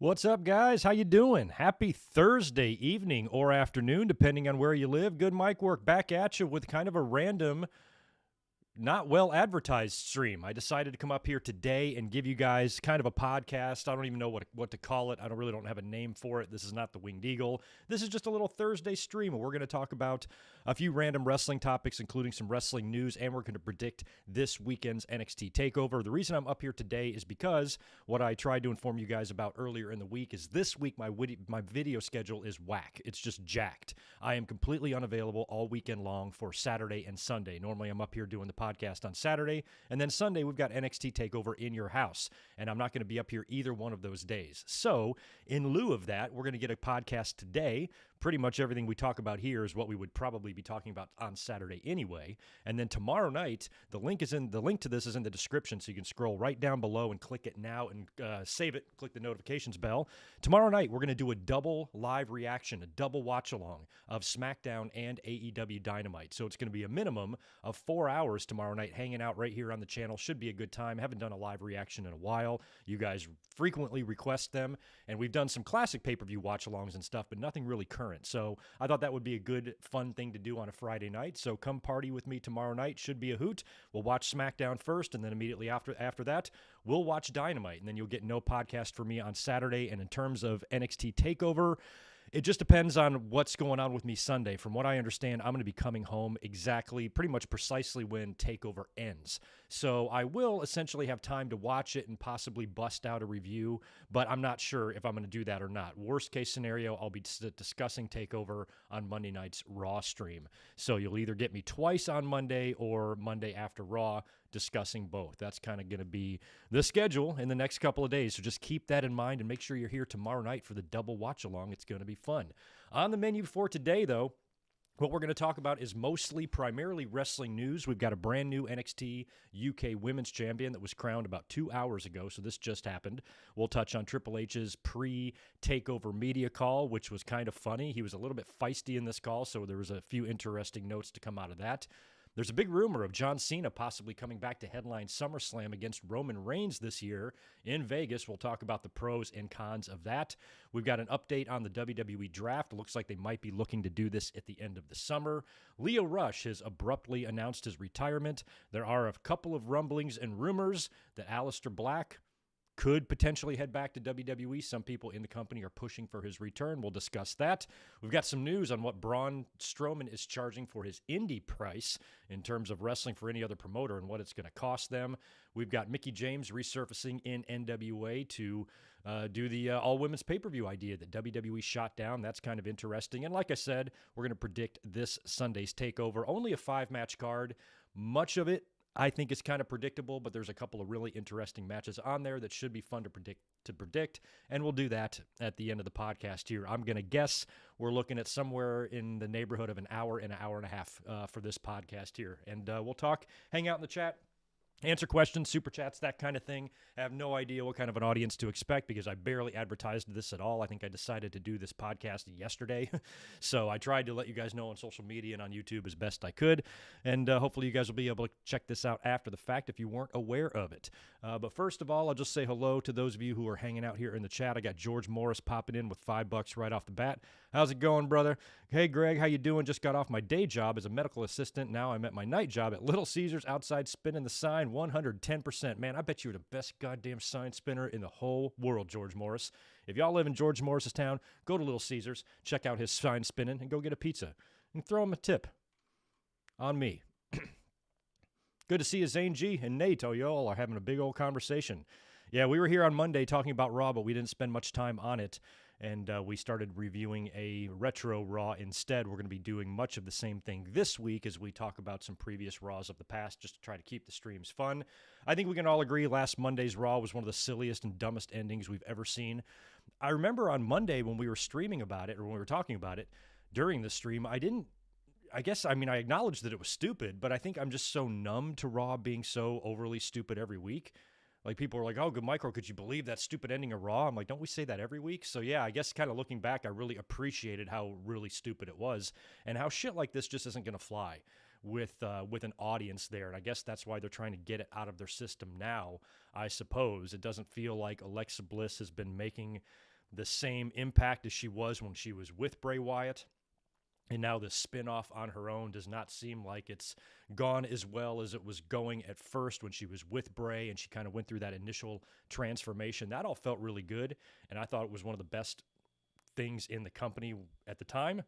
What's up, guys? How you doing? Happy Thursday evening or afternoon, depending on where you live. Good mic work back at you with kind of a random, not well advertised stream. I decided to come up here today and give you guys kind of a podcast. I don't even know what to call it. I really don't have a name for it. This is not the Winged Eagle. This is just a little Thursday stream where we're going to talk about a few random wrestling topics, including some wrestling news, and we're going to predict this weekend's NXT Takeover. The reason I'm up here today is because what I tried to inform you guys about earlier in the week is this week my video schedule is whack. It's just jacked. I am completely unavailable all weekend long for Saturday and Sunday. Normally I'm up here doing the podcast on Saturday. And then Sunday, we've got NXT TakeOver in your house. And I'm not going to be up here either one of those days. So in lieu of that, we're going to get a podcast today. Pretty much everything we talk about here is what we would probably be talking about on Saturday anyway. And then tomorrow night, the link to this is in the description, so you can scroll right down below and click it now and save it. Click the notifications bell. Tomorrow night, we're going to do a double live reaction, a double watch along of SmackDown and AEW Dynamite. So it's going to be a minimum of 4 hours tomorrow night, hanging out right here on the channel. Should be a good time. Haven't done a live reaction in a while. You guys frequently request them, and we've done some classic pay-per-view watch-alongs and stuff, but nothing really current. So I thought that would be a good, fun thing to do on a Friday night. So come party with me tomorrow night. Should be a hoot. We'll watch SmackDown first, and then immediately after that, we'll watch Dynamite, and then you'll get no podcast for me on Saturday. And in terms of NXT TakeOver, it just depends on what's going on with me Sunday. From what I understand, I'm going to be coming home pretty much precisely when TakeOver ends. So I will essentially have time to watch it and possibly bust out a review, but I'm not sure if I'm going to do that or not. Worst case scenario, I'll be discussing TakeOver on Monday night's Raw stream. So you'll either get me twice on Monday or Monday after Raw discussing both. That's kind of going to be the schedule in the next couple of days. So just keep that in mind and make sure you're here tomorrow night for the double watch along. It's going to be fun. On the menu for today, though, what we're going to talk about is primarily wrestling news. We've got a brand new NXT UK Women's Champion that was crowned about 2 hours ago, so this just happened. We'll touch on Triple H's pre-takeover media call, which was kind of funny. He was a little bit feisty in this call, so there was a few interesting notes to come out of that. There's a big rumor of John Cena possibly coming back to headline SummerSlam against Roman Reigns this year in Vegas. We'll talk about the pros and cons of that. We've got an update on the WWE Draft. It looks like they might be looking to do this at the end of the summer. Leo Rush has abruptly announced his retirement. There are a couple of rumblings and rumors that Aleister Black could potentially head back to WWE. Some people in the company are pushing for his return. We'll discuss that. We've got some news on what Braun Strowman is charging for his indie price in terms of wrestling for any other promoter and what it's going to cost them. We've got Mickie James resurfacing in NWA to do the all-women's pay-per-view idea that WWE shot down. That's kind of interesting. And like I said, we're going to predict this Sunday's TakeOver. Only a 5-match card. Much of it I think it's kind of predictable, but there's a couple of really interesting matches on there that should be fun to predict, and we'll do that at the end of the podcast here. I'm going to guess we're looking at somewhere in the neighborhood of an hour and a half for this podcast here, and we'll talk, hang out in the chat, answer questions, super chats, that kind of thing. I have no idea what kind of an audience to expect because I barely advertised this at all. I think I decided to do this podcast yesterday. So I tried to let you guys know on social media and on YouTube as best I could. And hopefully you guys will be able to check this out after the fact if you weren't aware of it. But first of all, I'll just say hello to those of you who are hanging out here in the chat. I got George Morris popping in with $5 right off the bat. How's it going, brother? Hey, Greg, how you doing? Just got off my day job as a medical assistant. Now I'm at my night job at Little Caesars outside spinning the sign 110%. Man, I bet you're the best goddamn sign spinner in the whole world, George Morris. If y'all live in George Morris's town, go to Little Caesars, check out his sign spinning, and go get a pizza. And throw him a tip. On me. Good to see you, Zane G and Nate. Oh, y'all are having a big old conversation. Yeah, we were here on Monday talking about Raw, but we didn't spend much time on it. And we started reviewing a retro Raw instead. We're going to be doing much of the same thing this week as we talk about some previous Raws of the past, just to try to keep the streams fun. I think we can all agree last Monday's Raw was one of the silliest and dumbest endings we've ever seen. I remember on Monday when we were streaming about it, or when we were talking about it during the stream, I acknowledged that it was stupid, but I think I'm just so numb to Raw being so overly stupid every week. Like, people are like, oh, good Michael, could you believe that stupid ending of Raw? I'm like, don't we say that every week? So, yeah, I guess kind of looking back, I really appreciated how really stupid it was and how shit like this just isn't going to fly with an audience there. And I guess that's why they're trying to get it out of their system now, I suppose. It doesn't feel like Alexa Bliss has been making the same impact as she was when she was with Bray Wyatt. And now the spin-off on her own does not seem like it's gone as well as it was going at first when she was with Bray and she kind of went through that initial transformation. That all felt really good, and I thought it was one of the best things in the company at the time.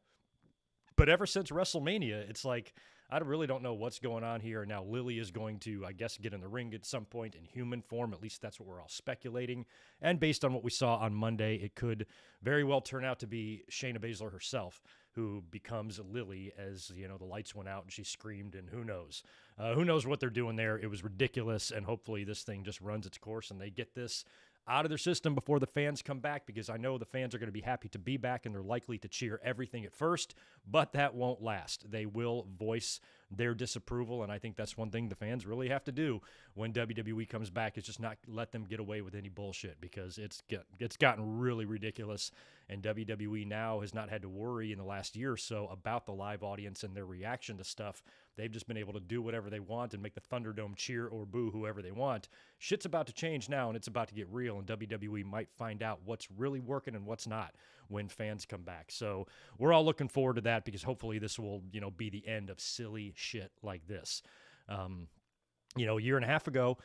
But ever since WrestleMania, it's like, I really don't know what's going on here. Now Lily is going to, I guess, get in the ring at some point in human form. At least that's what we're all speculating. And based on what we saw on Monday, it could very well turn out to be Shayna Baszler herself who becomes Lily as, you know, the lights went out and she screamed, and who knows. Who knows what they're doing there? It was ridiculous, and hopefully this thing just runs its course and they get this out of their system before the fans come back, because I know the fans are going to be happy to be back and they're likely to cheer everything at first, but that won't last. They will voice their disapproval, and I think that's one thing the fans really have to do when WWE comes back, is just not let them get away with any bullshit, because it's gotten really ridiculous, and WWE now has not had to worry in the last year or so about the live audience and their reaction to stuff. They've just been able to do whatever they want and make the Thunderdome cheer or boo whoever they want. Shit's about to change now, and it's about to get real, and WWE might find out what's really working and what's not when fans come back. So we're all looking forward to that, because hopefully this will, be the end of silly shit like this. A year and a half ago,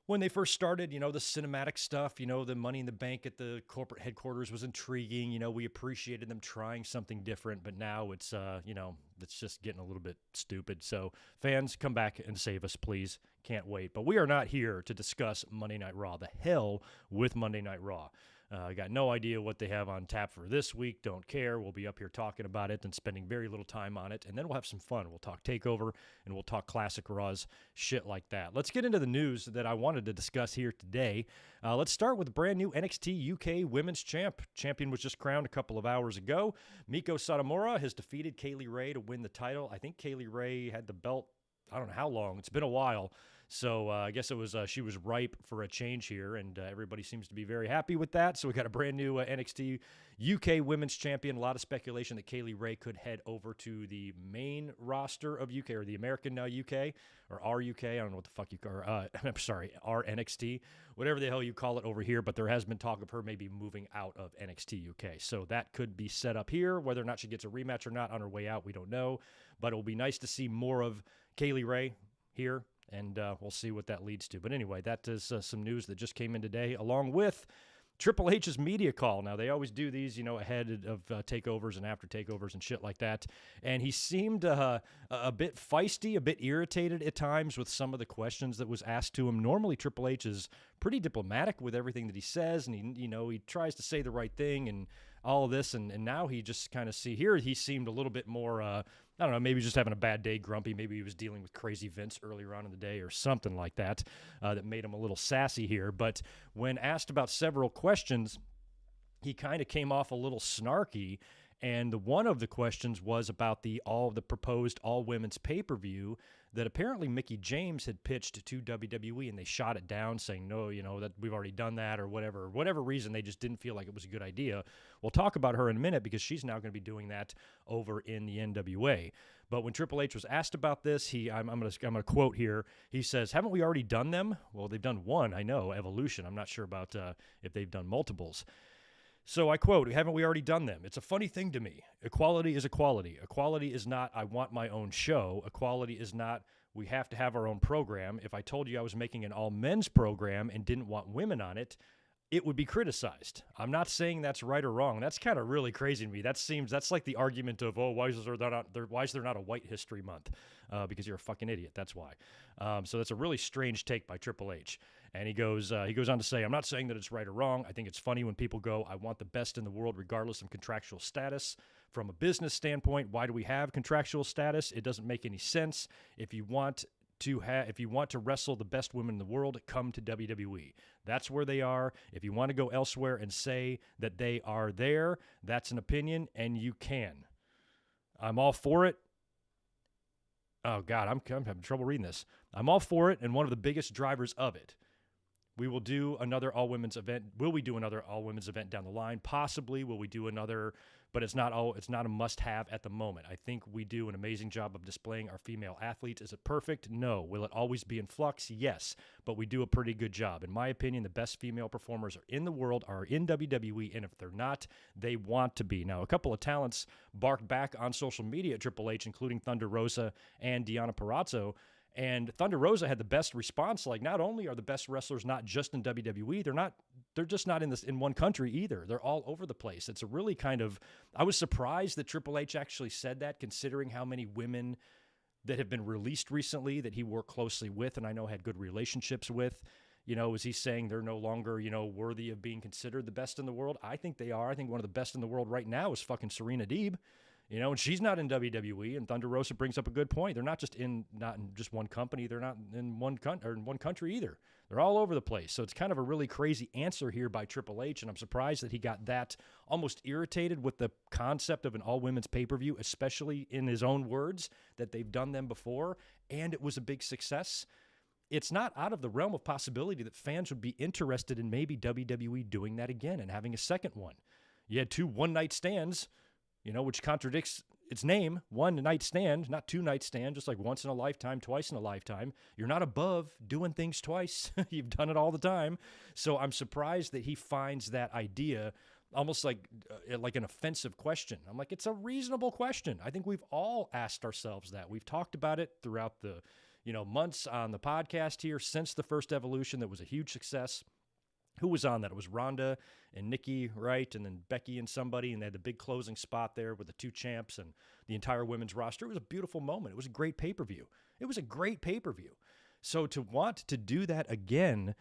when they first started, the cinematic stuff, the Money in the Bank at the corporate headquarters was intriguing. We appreciated them trying something different, but now it's, it's just getting a little bit stupid. So fans, come back and save us, please. Can't wait. But we are not here to discuss Monday Night Raw. The hell with Monday Night Raw. I got no idea what they have on tap for this week. Don't care. We'll be up here talking about it and spending very little time on it. And then we'll have some fun. We'll talk TakeOver and we'll talk Classic Raws, shit like that. Let's get into the news that I wanted to discuss here today. Let's start with brand new NXT UK Women's Champion was just crowned a couple of hours ago. Miko Satomura has defeated Kaylee Ray to win the title. I think Kaylee Ray had the belt, I don't know how long. It's been a while. So I guess it was she was ripe for a change here, and everybody seems to be very happy with that. So we got a brand new NXT UK Women's Champion. A lot of speculation that Kaylee Ray could head over to the main roster of UK, or the American UK, or RUK. I don't know what the fuck you call I'm sorry, RNXT, whatever the hell you call it over here. But there has been talk of her maybe moving out of NXT UK. So that could be set up here. Whether or not she gets a rematch or not on her way out, we don't know. But it'll be nice to see more of Kaylee Ray here. And we'll see what that leads to. But anyway, that is some news that just came in today, along with Triple H's media call. Now, they always do these, ahead of takeovers and after takeovers and shit like that. And he seemed a bit feisty, a bit irritated at times with some of the questions that was asked to him. Normally, Triple H is pretty diplomatic with everything that he says, and he tries to say the right thing and all of this. And now he just kind of he seemed a little bit more, I don't know, maybe just having a bad day, grumpy. Maybe he was dealing with crazy Vince earlier on in the day or something like that, that made him a little sassy here. But when asked about several questions, he kind of came off a little snarky. And one of the questions was about the proposed all-women's pay-per-view that apparently Mickie James had pitched to WWE, and they shot it down, saying, no, that we've already done that, or whatever reason, they just didn't feel like it was a good idea. We'll talk about her in a minute, because she's now going to be doing that over in the NWA. But when Triple H was asked about this, I'm going to quote here. He says, "Haven't we already done them?" Well, they've done one, I know, Evolution. I'm not sure about if they've done multiples. So I quote, "Haven't we already done them? It's a funny thing to me. Equality is equality. Equality is not, I want my own show. Equality is not, we have to have our own program. If I told you I was making an all-men's program and didn't want women on it, it would be criticized. I'm not saying that's right or wrong." That's kind of really crazy to me. That's like the argument of, why is there not a White History Month? Because you're a fucking idiot. That's why. So that's a really strange take by Triple H. And he goes on to say, "I'm not saying that it's right or wrong. I think it's funny when people go, I want the best in the world regardless of contractual status. From a business standpoint, why do we have contractual status? It doesn't make any sense. If you want to wrestle the best women in the world, come to WWE. That's where they are. If you want to go elsewhere and say that they are there, that's an opinion, and you can. I'm all for it." Oh, God, I'm having trouble reading this. "I'm all for it, and one of the biggest drivers of it. We will do another all-women's event. Will we do another all-women's event down the line? Possibly. Will we do another? But it's not a must-have at the moment. I think we do an amazing job of displaying our female athletes. Is it perfect? No. Will it always be in flux? Yes. But we do a pretty good job. In my opinion, the best female performers in the world are in WWE, and if they're not, they want to be." Now, a couple of talents barked back on social media at Triple H, including Thunder Rosa and Deonna Purrazzo. And Thunder Rosa had the best response. Like, not only are the best wrestlers not just in WWE, they're just not in one country either. They're all over the place. It's a really I was surprised that Triple H actually said that, considering how many women that have been released recently that he worked closely with and I know had good relationships with. Is he saying they're no longer, worthy of being considered the best in the world? I think they are. I think one of the best in the world right now is fucking Serena Deeb. And she's not in WWE. And Thunder Rosa brings up a good point. They're not in just one company. They're not in one country either. They're all over the place. So it's kind of a really crazy answer here by Triple H, and I'm surprised that he got that almost irritated with the concept of an all-women's pay-per-view, especially in his own words, that they've done them before, and it was a big success. It's not out of the realm of possibility that fans would be interested in maybe WWE doing that again and having a second one. You had 2 one-night stands, which contradicts its name, one night stand, not 2 night stand, just like once in a lifetime, twice in a lifetime. You're not above doing things twice. You've done it all the time. So I'm surprised that he finds that idea almost like an offensive question. I'm like, it's a reasonable question. I think we've all asked ourselves that. We've talked about it throughout the months on the podcast here since the first Evolution that was a huge success. Who was on that? It was Ronda and Nikki, right? And then Becky and somebody, and they had the big closing spot there with the 2 champs and the entire women's roster. It was a beautiful moment. It was a great pay-per-view. So to want to do that again,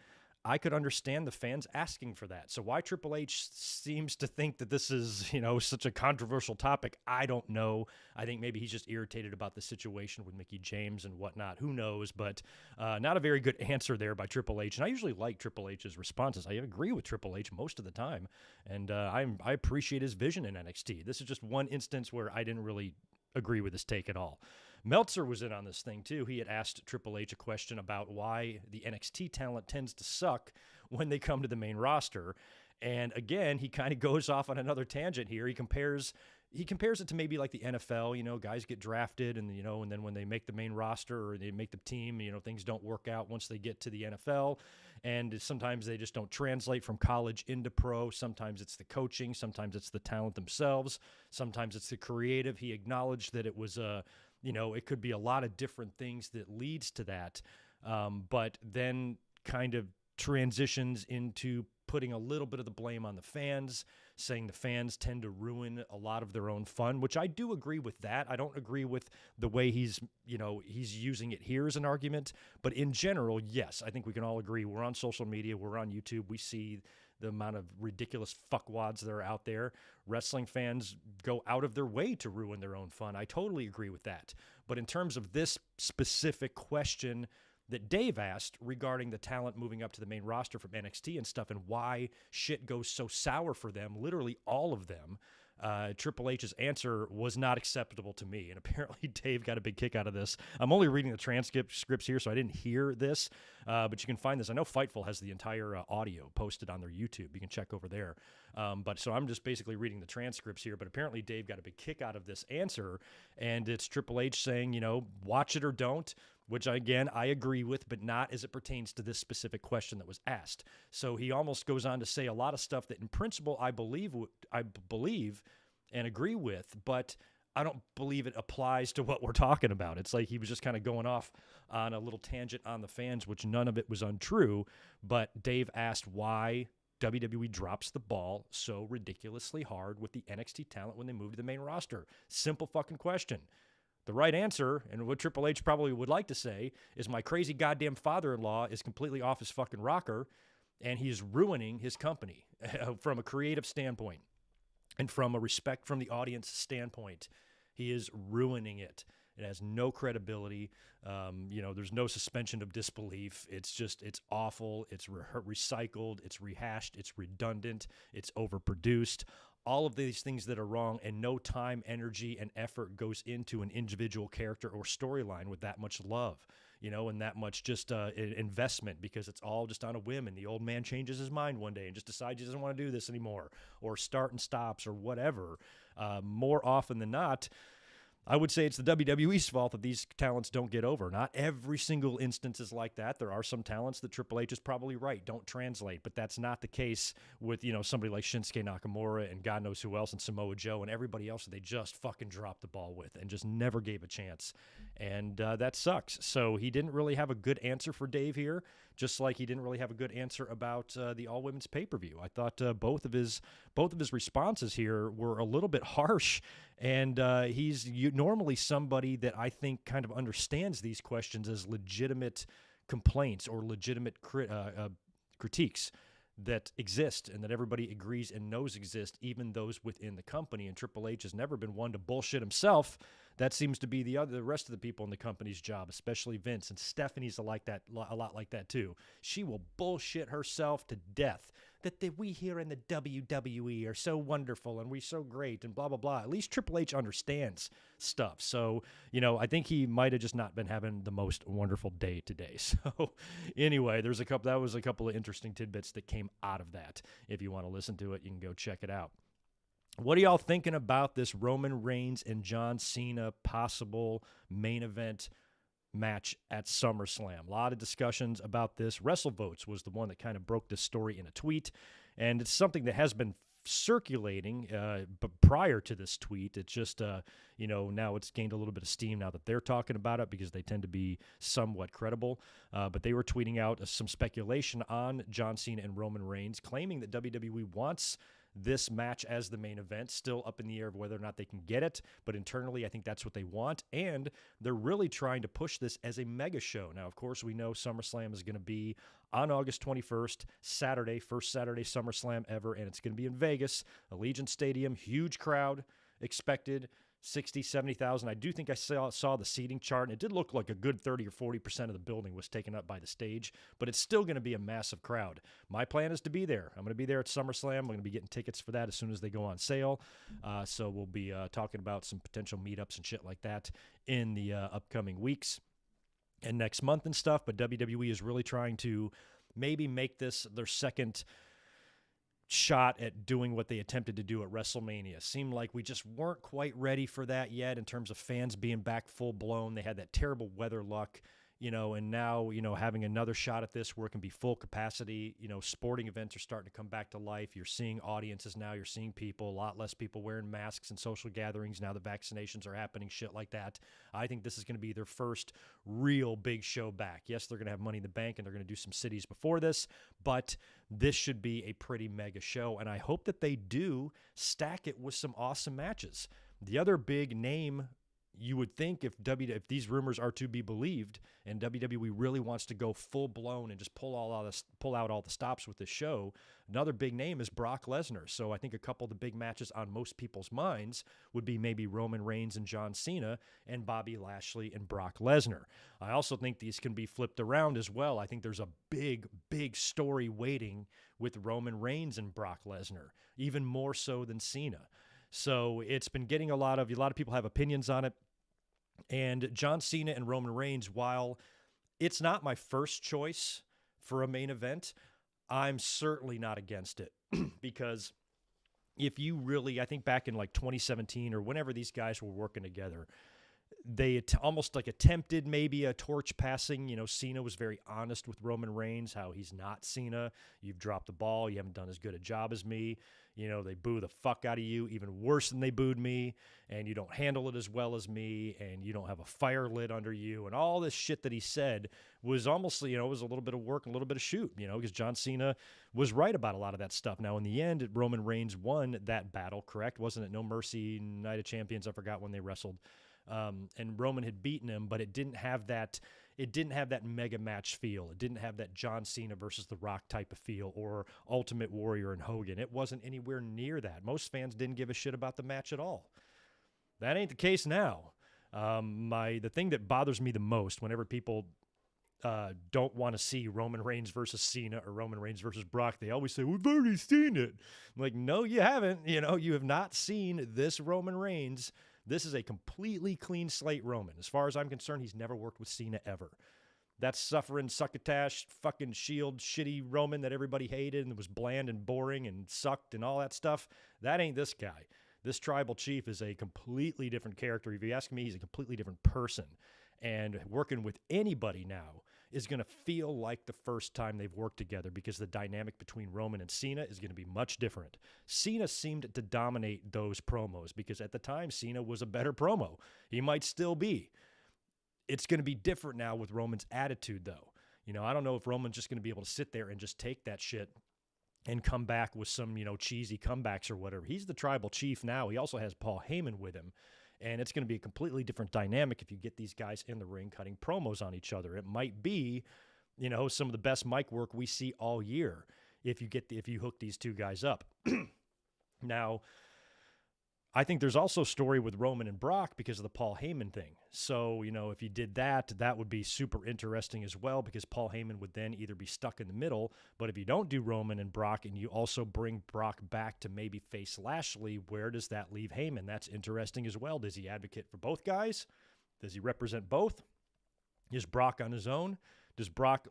I could understand the fans asking for that. So why Triple H seems to think that this is, such a controversial topic, I don't know. I think maybe he's just irritated about the situation with Mickie James and whatnot. Who knows? But not a very good answer there by Triple H. And I usually like Triple H's responses. I agree with Triple H most of the time. And I appreciate his vision in NXT. This is just one instance where I didn't really agree with his take at all. Meltzer was in on this thing, too. He had asked Triple H a question about why the NXT talent tends to suck when they come to the main roster. And again, he kind of goes off on another tangent here. He compares it to maybe like the NFL, guys get drafted and then when they make the main roster or they make the team, things don't work out once they get to the NFL. And sometimes they just don't translate from college into pro. Sometimes it's the coaching. Sometimes it's the talent themselves. Sometimes it's the creative. He acknowledged that it was it could be a lot of different things that leads to that, but then kind of transitions into putting a little bit of the blame on the fans, saying the fans tend to ruin a lot of their own fun, which I do agree with that. I don't agree with the way he's using it here as an argument, but in general, yes, I think we can all agree. We're on social media, we're on YouTube, we see the amount of ridiculous fuckwads that are out there. Wrestling fans go out of their way to ruin their own fun. I totally agree with that. But in terms of this specific question that Dave asked regarding the talent moving up to the main roster from NXT and stuff and why shit goes so sour for them, literally all of them, Triple H's answer was not acceptable to me. And apparently Dave got a big kick out of this. I'm only reading the transcripts here, so I didn't hear this, but you can find this. I know Fightful has the entire audio posted on their YouTube. You can check over there. But so I'm just basically reading the transcripts here, but apparently Dave got a big kick out of this answer, and it's Triple H saying, watch it or don't, which again, I agree with, but not as it pertains to this specific question that was asked. So he almost goes on to say a lot of stuff that in principle I believe and agree with, but I don't believe it applies to what we're talking about. It's like he was just kind of going off on a little tangent on the fans, which none of it was untrue, but Dave asked why WWE drops the ball so ridiculously hard with the NXT talent when they move to the main roster. Simple fucking question. The right answer, and what Triple H probably would like to say, is my crazy goddamn father-in-law is completely off his fucking rocker, and he's ruining his company from a creative standpoint and from a respect from the audience standpoint. He is ruining it. It has no credibility. There's no suspension of disbelief. It's awful. It's recycled. It's rehashed. It's redundant. It's overproduced. All of these things that are wrong, and no time, energy, and effort goes into an individual character or storyline with that much love, and that much just investment, because it's all just on a whim, and the old man changes his mind one day and just decides he doesn't want to do this anymore, or start and stops or whatever. More often than not, I would say it's the WWE's fault that these talents don't get over. Not every single instance is like that. There are some talents that Triple H is probably right, don't translate, but that's not the case with, somebody like Shinsuke Nakamura and God knows who else, and Samoa Joe and everybody else that they just fucking dropped the ball with and just never gave a chance. And that sucks. So he didn't really have a good answer for Dave here, just like he didn't really have a good answer about the all-women's pay-per-view. I thought both of his responses here were a little bit harsh, and he's normally somebody that I think kind of understands these questions as legitimate complaints or legitimate critiques. that exist and that everybody agrees and knows exist, even those within the company. And Triple H has never been one to bullshit himself. That seems to be the rest of the people in the company's job, especially Vince. And Stephanie's a lot like that too. She will bullshit herself to death. That we here in the WWE are so wonderful and we're so great and blah, blah, blah. At least Triple H understands stuff. So, I think he might have just not been having the most wonderful day today. So anyway, that was a couple of interesting tidbits that came out of that. If you want to listen to it, you can go check it out. What are y'all thinking about this Roman Reigns and John Cena possible main event match at SummerSlam? A lot of discussions about this. WrestleVotes was the one that kind of broke this story in a tweet, and it's something that has been circulating but prior to this tweet. It's just, now it's gained a little bit of steam now that they're talking about it because they tend to be somewhat credible. But they were tweeting out some speculation on John Cena and Roman Reigns, claiming that WWE wants this match as the main event. Still up in the air of whether or not they can get it, but internally I think that's what they want, and they're really trying to push this as a mega show. Now, of course, we know SummerSlam is going to be on August 21st, Saturday, first Saturday SummerSlam ever, and it's going to be in Vegas, Allegiant Stadium, huge crowd expected, 60, 70,000. I do think I saw the seating chart, and it did look like a good 30 or 40% of the building was taken up by the stage, but it's still going to be a massive crowd. My plan is to be there. I'm going to be there at SummerSlam. I'm going to be getting tickets for that as soon as they go on sale. So we'll be talking about some potential meetups and shit like that in the upcoming weeks and next month and stuff, but WWE is really trying to maybe make this their second shot at doing what they attempted to do at WrestleMania. Seemed like we just weren't quite ready for that yet in terms of fans being back full blown. They had that terrible weather luck, and now, having another shot at this where it can be full capacity. Sporting events are starting to come back to life. You're seeing audiences now. You're seeing people, a lot less people wearing masks and social gatherings. Now the vaccinations are happening, shit like that. I think this is going to be their first real big show back. Yes, they're going to have Money in the Bank and they're going to do some cities before this, but this should be a pretty mega show, and I hope that they do stack it with some awesome matches. The other big name, you would think, if these rumors are to be believed, and WWE really wants to go full blown and just pull out all the stops with this show, another big name is Brock Lesnar. So I think a couple of the big matches on most people's minds would be maybe Roman Reigns and John Cena and Bobby Lashley and Brock Lesnar. I also think these can be flipped around as well. I think there's a big story waiting with Roman Reigns and Brock Lesnar, even more so than Cena. So it's been getting a lot of people have opinions on it. And John Cena and Roman Reigns, while it's not my first choice for a main event, I'm certainly not against it because if you really, I think back in like 2017 or whenever these guys were working together, they almost like attempted maybe a torch passing. Cena was very honest with Roman Reigns, how he's not Cena. You've dropped the ball. You haven't done as good a job as me. They boo the fuck out of you, even worse than they booed me, and you don't handle it as well as me, and you don't have a fire lit under you, and all this shit that he said was almost, it was a little bit of work and a little bit of shoot, because John Cena was right about a lot of that stuff. Now, in the end, Roman Reigns won that battle, correct? Wasn't it No Mercy Night of Champions? I forgot when they wrestled. And Roman had beaten him, but it didn't have that mega match feel. It didn't have that John Cena versus The Rock type of feel, or Ultimate Warrior and Hogan. It wasn't anywhere near that. Most fans didn't give a shit about the match at all. That ain't the case now. The thing that bothers me the most whenever people don't want to see Roman Reigns versus Cena or Roman Reigns versus Brock, they always say, we've already seen it. I'm like, no, you haven't. You have not seen this Roman Reigns. This is a completely clean slate Roman. As far as I'm concerned, he's never worked with Cena ever. That suffering, succotash, fucking Shield, shitty Roman that everybody hated and was bland and boring and sucked and all that stuff, that ain't this guy. This tribal chief is a completely different character. If you ask me, he's a completely different person. And working with anybody now is going to feel like the first time they've worked together, because the dynamic between Roman and Cena is going to be much different. Cena seemed to dominate those promos because at the time, Cena was a better promo. He might still be. It's going to be different now with Roman's attitude, though. I don't know if Roman's just going to be able to sit there and just take that shit and come back with some, cheesy comebacks or whatever. He's the tribal chief now. He also has Paul Heyman with him. And it's going to be a completely different dynamic if you get these guys in the ring cutting promos on each other. It might be, some of the best mic work we see all year if you hook these two guys up. Now, I think there's also a story with Roman and Brock because of the Paul Heyman thing. So, if you did that, that would be super interesting as well, because Paul Heyman would then either be stuck in the middle. But if you don't do Roman and Brock and you also bring Brock back to maybe face Lashley, where does that leave Heyman? That's interesting as well. Does he advocate for both guys? Does he represent both? Is Brock on his own? Does Brock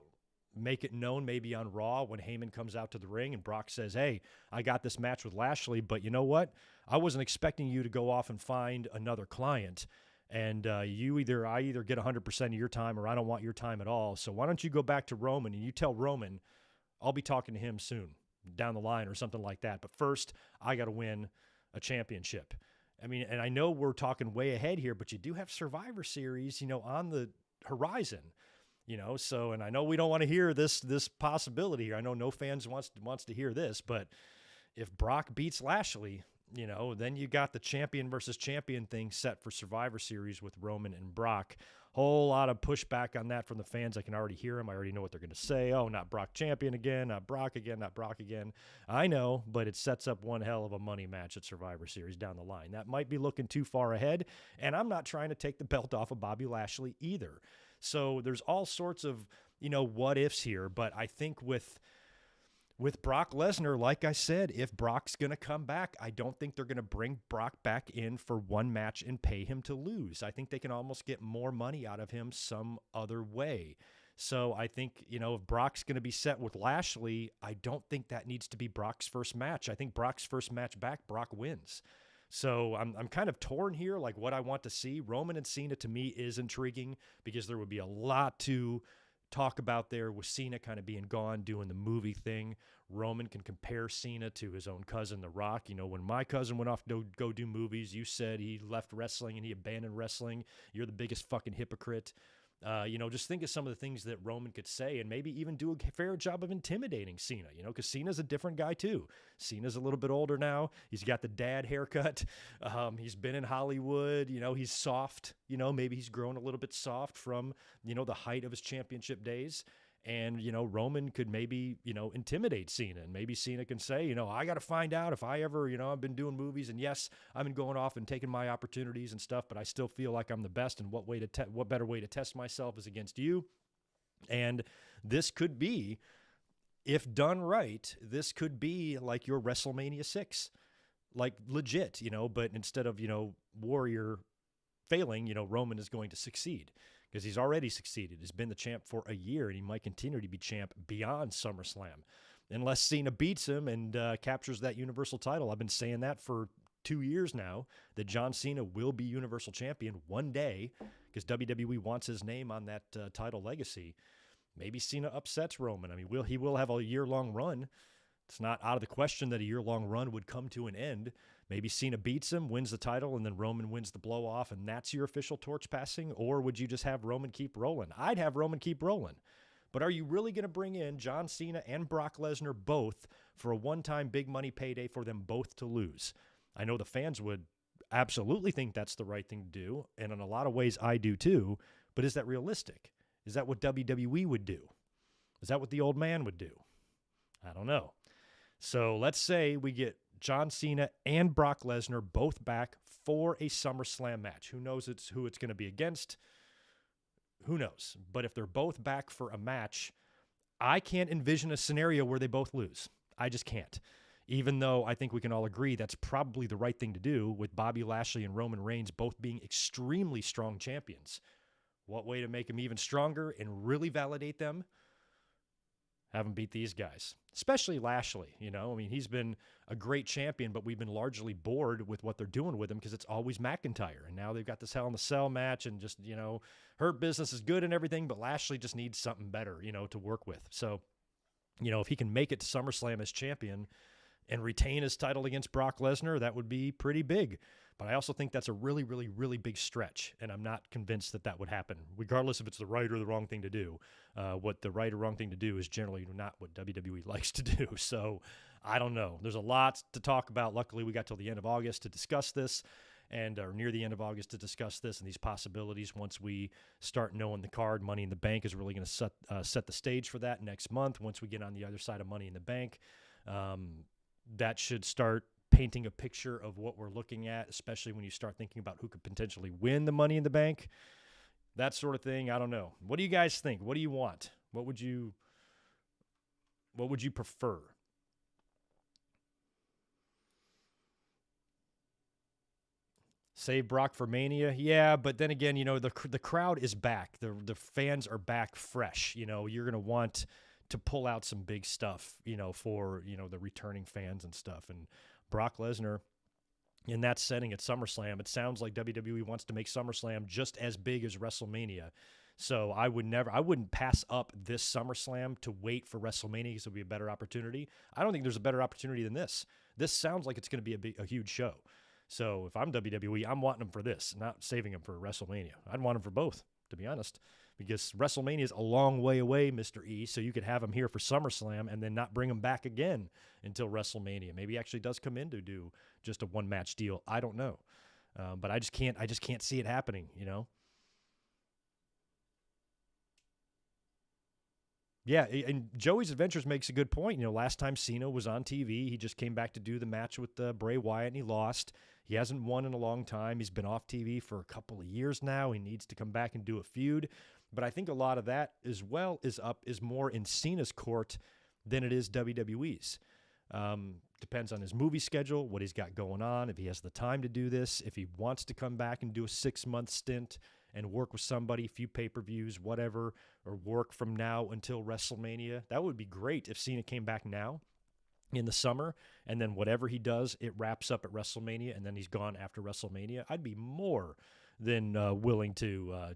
make it known maybe on Raw when Heyman comes out to the ring and Brock says, hey, I got this match with Lashley, but you know what? I wasn't expecting you to go off and find another client, and I either get 100% of your time or I don't want your time at all. So why don't you go back to Roman and you tell Roman I'll be talking to him soon down the line or something like that. But first, I got to win a championship. I mean, and I know we're talking way ahead here, but you do have Survivor Series, on the horizon. So, and I know we don't want to hear this possibility here. I know no fans wants to hear this, but if Brock beats Lashley, then you got the champion versus champion thing set for Survivor Series with Roman and Brock. Whole lot of pushback on that from the fans. I can already hear them. I already know what they're going to say. Oh, not Brock champion again, not Brock again, not Brock again. I know, but it sets up one hell of a money match at Survivor Series down the line. That might be looking too far ahead, and I'm not trying to take the belt off of Bobby Lashley either. So there's all sorts of, what ifs here, but I think with Brock Lesnar, like I said, if Brock's going to come back, I don't think they're going to bring Brock back in for one match and pay him to lose. I think they can almost get more money out of him some other way. So I think, if Brock's going to be set with Lashley, I don't think that needs to be Brock's first match. I think Brock's first match back, Brock wins. So I'm kind of torn here, like what I want to see. Roman and Cena to me is intriguing because there would be a lot to talk about there with Cena kind of being gone, doing the movie thing. Roman can compare Cena to his own cousin, The Rock. When my cousin went off to go do movies, you said he left wrestling and he abandoned wrestling. You're the biggest fucking hypocrite. Just think of some of the things that Roman could say and maybe even do a fair job of intimidating Cena, because Cena's a different guy too. Cena's a little bit older now. He's got the dad haircut. He's been in Hollywood. He's soft. Maybe he's grown a little bit soft from, the height of his championship days. And, Roman could maybe, intimidate Cena. And maybe Cena can say, I got to find out if I ever, I've been doing movies. And yes, I've been going off and taking my opportunities and stuff, but I still feel like I'm the best. And what better way to test myself is against you. And this could be, if done right, this could be like your WrestleMania 6. Like legit, but instead of, Warrior failing, Roman is going to succeed. Because he's already succeeded. He's been the champ for a year, and he might continue to be champ beyond SummerSlam. Unless Cena beats him and captures that Universal title. I've been saying that for 2 years now, that John Cena will be Universal Champion one day, because WWE wants his name on that title legacy. Maybe Cena upsets Roman. I mean, he will have a year-long run. It's not out of the question that a year-long run would come to an end. Maybe Cena beats him, wins the title, and then Roman wins the blow-off, and that's your official torch passing? Or would you just have Roman keep rolling? I'd have Roman keep rolling. But are you really going to bring in John Cena and Brock Lesnar both for a one-time big money payday for them both to lose? I know the fans would absolutely think that's the right thing to do, and in a lot of ways I do too, but is that realistic? Is that what WWE would do? Is that what the old man would do? I don't know. So let's say we get John Cena and Brock Lesnar both back for a SummerSlam match. Who knows who it's going to be against? Who knows? But if they're both back for a match, I can't envision a scenario where they both lose. I just can't. Even though I think we can all agree that's probably the right thing to do, with Bobby Lashley and Roman Reigns both being extremely strong champions. What way to make them even stronger and really validate them? Have them beat these guys, especially Lashley. He's been a great champion, but we've been largely bored with what they're doing with him because it's always McIntyre. And now they've got this Hell in a Cell match, and just, Hurt Business is good and everything, but Lashley just needs something better, to work with. So, if he can make it to SummerSlam as champion and retain his title against Brock Lesnar, that would be pretty big. But I also think that's a really, really, really big stretch, and I'm not convinced that would happen, regardless if it's the right or the wrong thing to do. What the right or wrong thing to do is generally not what WWE likes to do. So I don't know. There's a lot to talk about. Luckily, we got till the end of August to discuss this, and or near the end of August to discuss this and these possibilities. Once we start knowing the card, Money in the Bank is really going to set the stage for that next month. Once we get on the other side of Money in the Bank, that should start painting a picture of what we're looking at, especially when you start thinking about who could potentially win the Money in the Bank, that sort of thing. I don't know. What do you guys think? What do you want? What would you prefer? Save Brock for Mania, yeah, but then again, the crowd is back. The fans are back fresh. You're gonna want to pull out some big stuff, for the returning fans and stuff. And Brock Lesnar, in that setting at SummerSlam, it sounds like WWE wants to make SummerSlam just as big as WrestleMania. So I wouldn't pass up this SummerSlam to wait for WrestleMania because it'll be a better opportunity. I don't think there's a better opportunity than this. This sounds like it's going to be a huge show. So if I'm WWE, I'm wanting them for this, not saving them for WrestleMania. I'd want them for both, to be honest, because WrestleMania is a long way away, Mr. E, so you could have them here for SummerSlam and then not bring them back again until WrestleMania. Maybe he actually does come in to do just a one-match deal. I don't know. But I just can't see it happening, Yeah, and Joey's Adventures makes a good point. Last time Cena was on TV, he just came back to do the match with Bray Wyatt, and he lost. He hasn't won in a long time. He's been off TV for a couple of years now. He needs to come back and do a feud. But I think a lot of that as well is more in Cena's court than it is WWE's. Depends on his movie schedule, what he's got going on, if he has the time to do this, if he wants to come back and do a 6-month stint and work with somebody, few pay-per-views, whatever, or work from now until WrestleMania. That would be great if Cena came back now in the summer, and then whatever he does, it wraps up at WrestleMania, and then he's gone after WrestleMania. I'd be more than willing to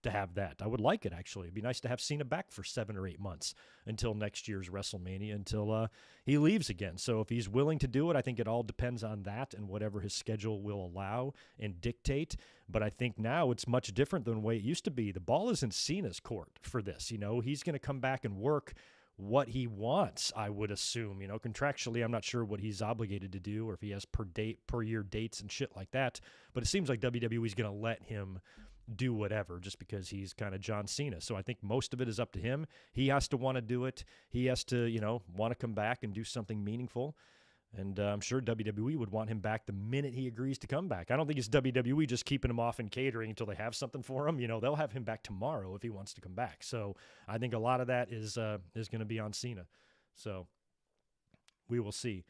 have that. I would like it, actually. It'd be nice to have Cena back for 7 or 8 months until next year's WrestleMania, until he leaves again. So if he's willing to do it, I think it all depends on that and whatever his schedule will allow and dictate. But I think now it's much different than the way it used to be. The ball is in Cena's court for this. He's going to come back and work what he wants, I would assume. Contractually, I'm not sure what he's obligated to do or if he has per year dates and shit like that. But it seems like WWE's going to let him do whatever just because he's kind of John Cena. So I think most of it is up to him. He has to want to do it. He has to, want to come back and do something meaningful. And I'm sure WWE would want him back the minute he agrees to come back. I don't think it's WWE just keeping him off and catering until they have something for him. They'll have him back tomorrow if he wants to come back. So I think a lot of that is going to be on Cena. So we will see.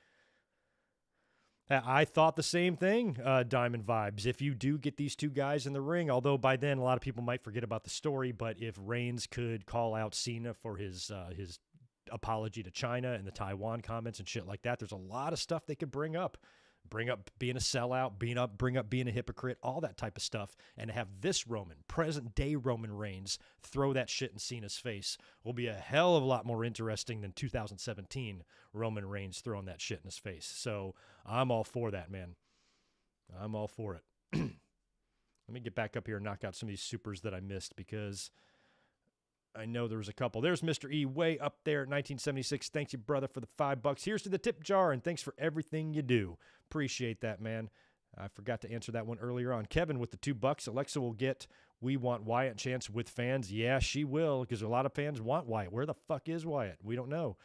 I thought the same thing, Diamond Vibes. If you do get these two guys in the ring, although by then a lot of people might forget about the story, but if Reigns could call out Cena for his apology to China and the Taiwan comments and shit like that, there's a lot of stuff they could bring up. Bring up being a sellout, bring up being a hypocrite, all that type of stuff, and have this present-day Roman Reigns, throw that shit in Cena's face will be a hell of a lot more interesting than 2017 Roman Reigns throwing that shit in his face. So I'm all for that, man. I'm all for it. Let me get back up here and knock out some of these supers that I missed because I know there was a couple. There's Mr. E way up there at 1976. Thanks, you brother, for the $5. Here's to the tip jar, and thanks for everything you do. Appreciate that, man. I forgot to answer that one earlier on. Kevin with the $2. Alexa will get "We Want Wyatt" chants with fans. Yeah, she will, because a lot of fans want Wyatt. Where the fuck is Wyatt? We don't know.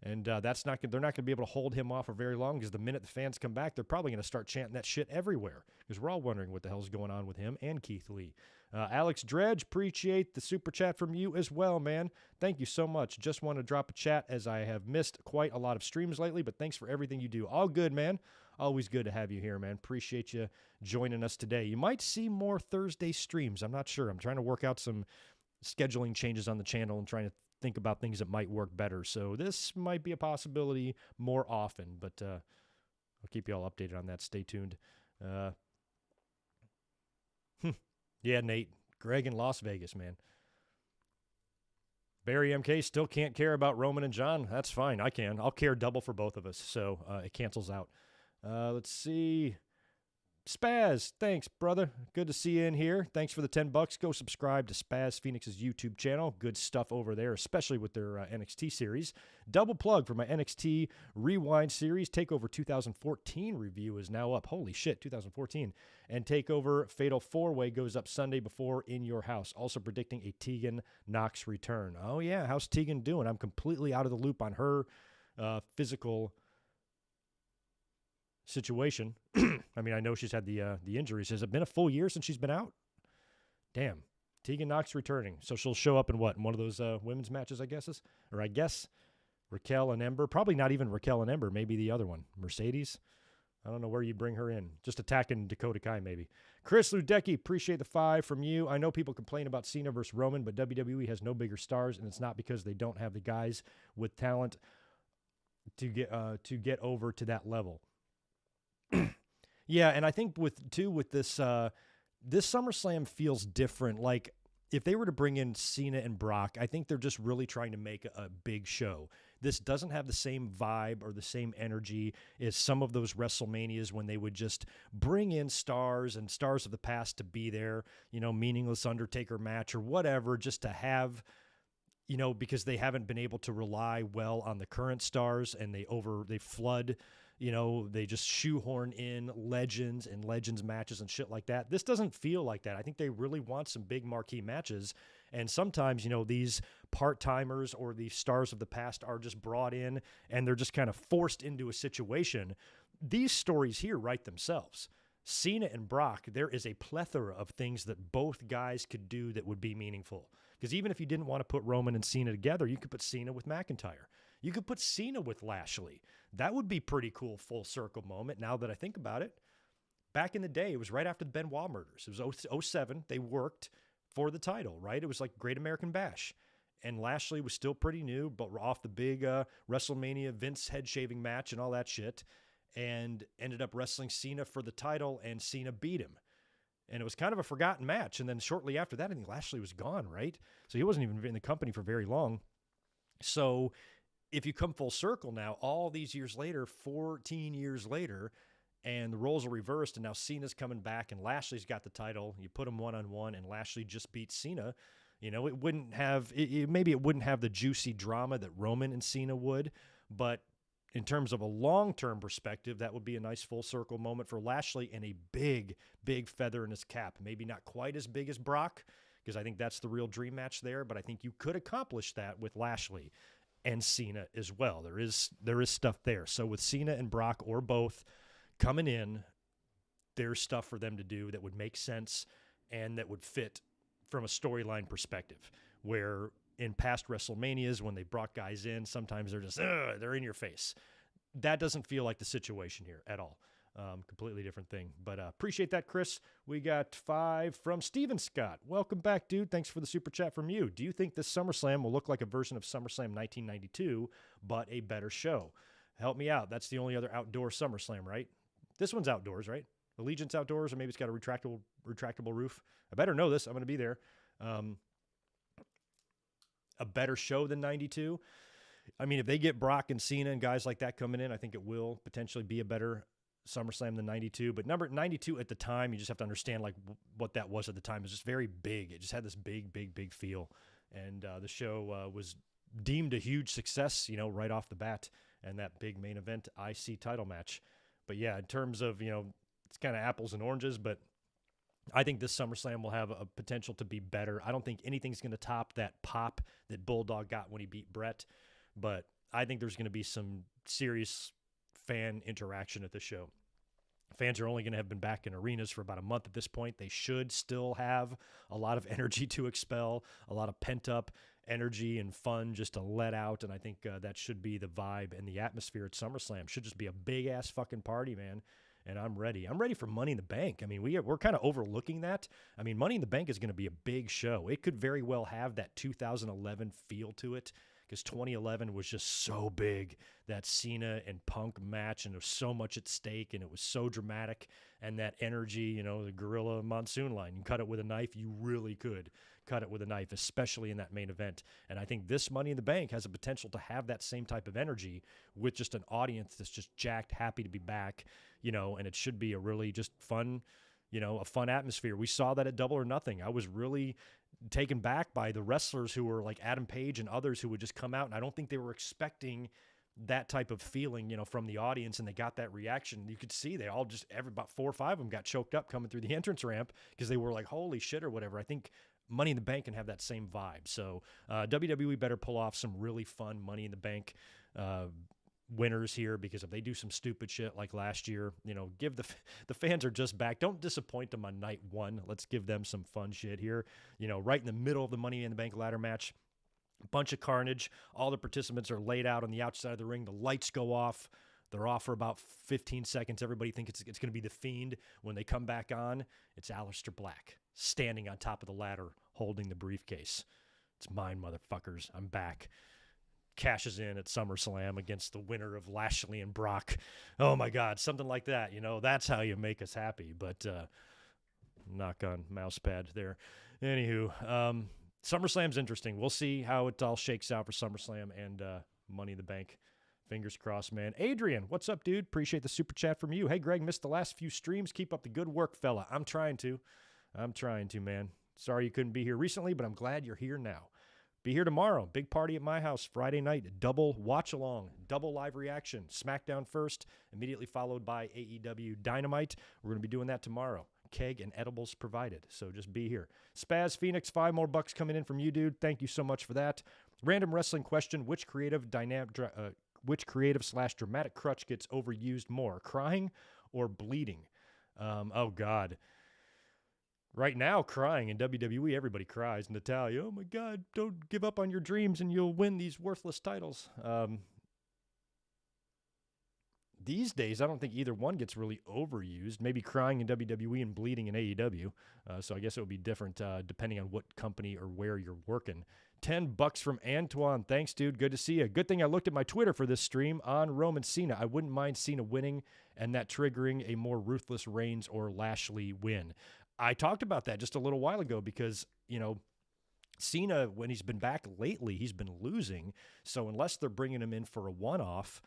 And they're not going to be able to hold him off for very long because the minute the fans come back, they're probably going to start chanting that shit everywhere because we're all wondering what the hell's going on with him and Keith Lee. Alex Dredge, appreciate the super chat from you as well, man. Thank you so much. Just want to drop a chat as I have missed quite a lot of streams lately, but thanks for everything you do. All good, man. Always good to have you here, man. Appreciate you joining us today. You might see more Thursday streams. I'm not sure. I'm trying to work out some scheduling changes on the channel and trying to think about things that might work better. So this might be a possibility more often, but I'll keep you all updated on that. Stay tuned. Yeah, Nate. Greg in Las Vegas, man. Barry MK still can't care about Roman and John. That's fine. I can. I'll care double for both of us, so it cancels out. Let's see. Spaz, thanks, brother. Good to see you in here. Thanks for the $10. Go subscribe to Spaz Phoenix's YouTube channel. Good stuff over there, especially with their NXT series. Double plug for my NXT Rewind series. Takeover 2014 review is now up. Holy shit, 2014. And Takeover Fatal 4-Way goes up Sunday before In Your House. Also predicting a Tegan Knox return. Oh, yeah. How's Tegan doing? I'm completely out of the loop on her physical situation. I mean, I know she's had the injuries. Has it been a full year since she's been out? Damn. Tegan Knox returning. So she'll show up in what? In one of those women's matches, I guess? Or I guess Raquel and Ember. Probably not even Raquel and Ember. Maybe the other one. Mercedes. I don't know where you bring her in. Just attacking Dakota Kai, maybe. Chris Ludecki, appreciate the 5 from you. I know people complain about Cena versus Roman, but WWE has no bigger stars, and it's not because they don't have the guys with talent to get over to that level. Yeah, and I think with this this SummerSlam feels different. Like if they were to bring in Cena and Brock, I think they're just really trying to make a big show. This doesn't have the same vibe or the same energy as some of those WrestleManias when they would just bring in stars and stars of the past to be there, meaningless Undertaker match or whatever, just to have, because they haven't been able to rely well on the current stars and they flood. They just shoehorn in legends and legends matches and shit like that. This doesn't feel like that. I think they really want some big marquee matches. And sometimes, these part-timers or the stars of the past are just brought in and they're just kind of forced into a situation. These stories here write themselves. Cena and Brock, there is a plethora of things that both guys could do that would be meaningful. Because even if you didn't want to put Roman and Cena together, you could put Cena with McIntyre. You could put Cena with Lashley. That would be pretty cool full circle moment now that I think about it. Back in the day, it was right after the Benoit murders. It was 07. They worked for the title, right? It was like Great American Bash. And Lashley was still pretty new, but off the big WrestleMania Vince head shaving match and all that shit. And ended up wrestling Cena for the title, and Cena beat him. And it was kind of a forgotten match. And then shortly after that, I think Lashley was gone, right? So he wasn't even in the company for very long. So if you come full circle now, all these years later, 14 years later, and the roles are reversed, and now Cena's coming back, and Lashley's got the title. You put them one-on-one, and Lashley just beats Cena. It wouldn't have maybe it wouldn't have the juicy drama that Roman and Cena would, but in terms of a long-term perspective, that would be a nice full circle moment for Lashley and a big, big feather in his cap. Maybe not quite as big as Brock, because I think that's the real dream match there, but I think you could accomplish that with Lashley and Cena as well. There is stuff there. So with Cena and Brock or both coming in, there's stuff for them to do that would make sense and that would fit from a storyline perspective, where in past WrestleManias, when they brought guys in, sometimes they're just, they're in your face. That doesn't feel like the situation here at all. Completely different thing. But appreciate that, Chris. We got 5 from Steven Scott. Welcome back, dude. Thanks for the super chat from you. Do you think this SummerSlam will look like a version of SummerSlam 1992, but a better show? Help me out. That's the only other outdoor SummerSlam, right? This one's outdoors, right? Allegiant's outdoors, or maybe it's got a retractable roof. I better know this. I'm going to be there. A better show than 92. I mean, if they get Brock and Cena and guys like that coming in, I think it will potentially be a better SummerSlam than 92. But number 92 at the time, you just have to understand like what that was at the time. It was just very big. It just had this big, big, big feel. And the show was deemed a huge success, right off the bat. And that big main event IC title match. But yeah, in terms of, it's kind of apples and oranges, but I think this SummerSlam will have a potential to be better. I don't think anything's going to top that pop that Bulldog got when he beat Brett, but I think there's going to be some serious fan interaction at the show. Fans are only going to have been back in arenas for about a month at this point. They should still have a lot of energy to expel, a lot of pent-up energy and fun just to let out, and I think that should be the vibe and the atmosphere at SummerSlam. Should just be a big-ass fucking party, man. And I'm ready. I'm ready for Money in the Bank. I mean, we're kind of overlooking that. I mean, Money in the Bank is going to be a big show. It could very well have that 2011 feel to it, because 2011 was just so big, that Cena and Punk match, and there was so much at stake, and it was so dramatic, and that energy, the Gorilla Monsoon line, you cut it with a knife, you really could, cut it with a knife, especially in that main event. And I think this Money in the Bank has a potential to have that same type of energy with just an audience that's just jacked, happy to be back, and it should be a really just fun, a fun atmosphere. We saw that at Double or Nothing. I was really taken back by the wrestlers who were like Adam Page and others who would just come out, and I don't think they were expecting that type of feeling, from the audience, and they got that reaction. You could see they all just, about 4 or 5 of them got choked up coming through the entrance ramp because they were like, holy shit or whatever. I think Money in the Bank can have that same vibe. So WWE better pull off some really fun Money in the Bank winners here, because if they do some stupid shit like last year, give the fans are just back. Don't disappoint them on night 1. Let's give them some fun shit here. Right in the middle of the Money in the Bank ladder match, a bunch of carnage. All the participants are laid out on the outside of the ring. The lights go off. They're off for about 15 seconds. Everybody thinks it's going to be The Fiend. When they come back on, it's Aleister Black standing on top of the ladder holding the briefcase. It's mine, motherfuckers. I'm back. Cashes in at SummerSlam against the winner of Lashley and Brock. Oh, my God, something like that. That's how you make us happy. But knock on mouse pad there. Anywho, SummerSlam's interesting. We'll see how it all shakes out for SummerSlam and Money in the Bank. Fingers crossed, man. Adrian, what's up, dude? Appreciate the super chat from you. Hey, Greg, missed the last few streams. Keep up the good work, fella. I'm trying to, man. Sorry you couldn't be here recently, but I'm glad you're here now. Be here tomorrow. Big party at my house Friday night. Double watch-along, double live reaction. SmackDown first, immediately followed by AEW Dynamite. We're going to be doing that tomorrow. Keg and edibles provided, so just be here. Spaz Phoenix, $5 more coming in from you, dude. Thank you so much for that. Random wrestling question: which creative / dramatic crutch gets overused more, crying or bleeding? Oh God. Right now, crying in WWE, everybody cries. Natalya, oh my God, don't give up on your dreams and you'll win these worthless titles. These days, I don't think either one gets really overused. Maybe crying in WWE and bleeding in AEW. So I guess it would be different depending on what company or where you're working. $10 from Antoine. Thanks, dude. Good to see you. Good thing I looked at my Twitter for this stream on Roman Cena. I wouldn't mind Cena winning and that triggering a more ruthless Reigns or Lashley win. I talked about that just a little while ago because, Cena, when he's been back lately, he's been losing. So unless they're bringing him in for a one-off,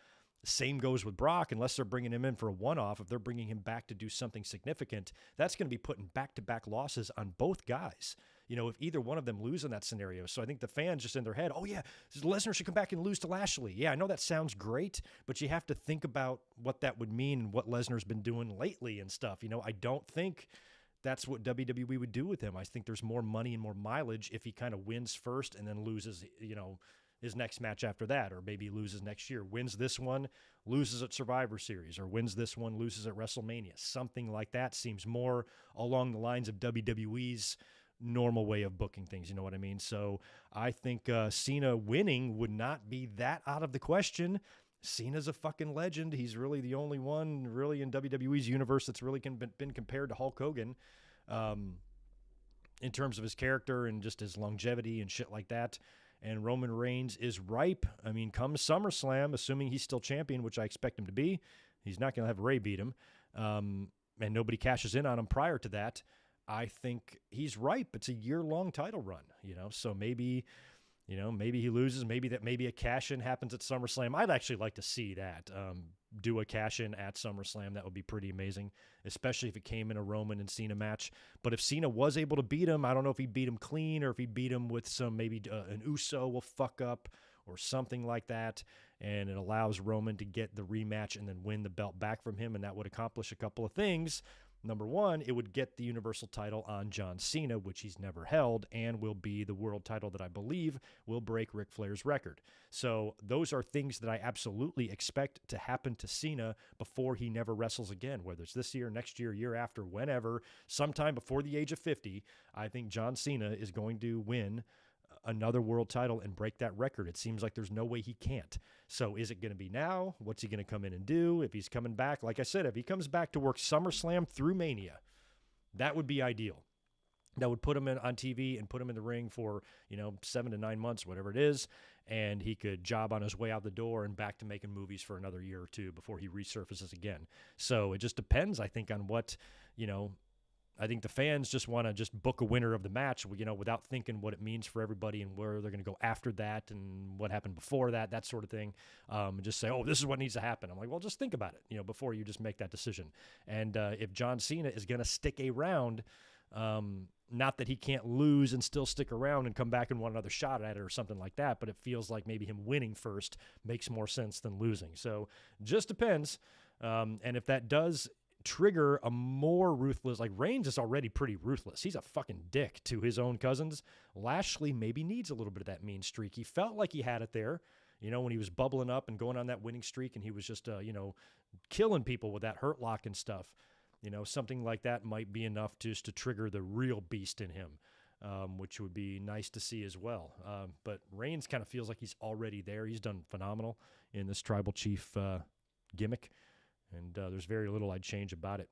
same goes with Brock. Unless they're bringing him in for a one-off, if they're bringing him back to do something significant, that's going to be putting back-to-back losses on both guys. If either one of them lose in that scenario. So I think the fans just in their head, oh yeah, Lesnar should come back and lose to Lashley. Yeah, I know that sounds great, but you have to think about what that would mean and what Lesnar's been doing lately and stuff. I don't think that's what WWE would do with him. I think there's more money and more mileage if he kind of wins first and then loses, his next match after that, or maybe loses next year, wins this one, loses at Survivor Series, or wins this one, loses at WrestleMania. Something like that seems more along the lines of WWE's normal way of booking things. You know what I mean? So I think Cena winning would not be that out of the question. Cena's a fucking legend. He's really the only one really in WWE's universe that's really been compared to Hulk Hogan in terms of his character and just his longevity and shit like that. And Roman Reigns is ripe. I mean, come SummerSlam, assuming he's still champion, which I expect him to be, he's not going to have Ray beat him, and nobody cashes in on him prior to that. I think he's ripe. It's a year-long title run, so maybe he loses, maybe a cash-in happens at SummerSlam. I'd actually like to see that, do a cash-in at SummerSlam. That would be pretty amazing, especially if it came in a Roman and Cena match. But if Cena was able to beat him, I don't know if he beat him clean or if he beat him with some, maybe an Uso will fuck up or something like that, and it allows Roman to get the rematch and then win the belt back from him, and that would accomplish a couple of things. Number one, it would get the Universal title on John Cena, which he's never held, and will be the world title that I believe will break Ric Flair's record. So those are things that I absolutely expect to happen to Cena before he never wrestles again, whether it's this year, next year, year after, whenever, sometime before the age of 50. I think John Cena is going to win another world title and break that record. It seems like there's no way he can't. So is it going to be now? What's he going to come in and do? If he's coming back, like I said, if he comes back to work SummerSlam through Mania, that would be ideal. That would put him on TV and put him in the ring for, 7 to 9 months, whatever it is, and he could job on his way out the door and back to making movies for another year or two before he resurfaces again. So it just depends, I think, on what, I think the fans just want to just book a winner of the match, without thinking what it means for everybody and where they're going to go after that and what happened before that sort of thing. And just say, oh, this is what needs to happen. I'm like, well, just think about it, before you just make that decision. And if John Cena is going to stick around, not that he can't lose and still stick around and come back and want another shot at it or something like that, but it feels like maybe him winning first makes more sense than losing. So just depends. And if that does trigger a more ruthless, like Reigns is already pretty ruthless. He's a fucking dick to his own cousins. Lashley maybe needs a little bit of that mean streak. He felt like he had it there, when he was bubbling up and going on that winning streak, and he was just, killing people with that hurt lock and stuff. Something like that might be enough just to trigger the real beast in him, which would be nice to see as well. But Reigns kind of feels like he's already there. He's done phenomenal in this tribal chief gimmick. And there's very little I'd change about it.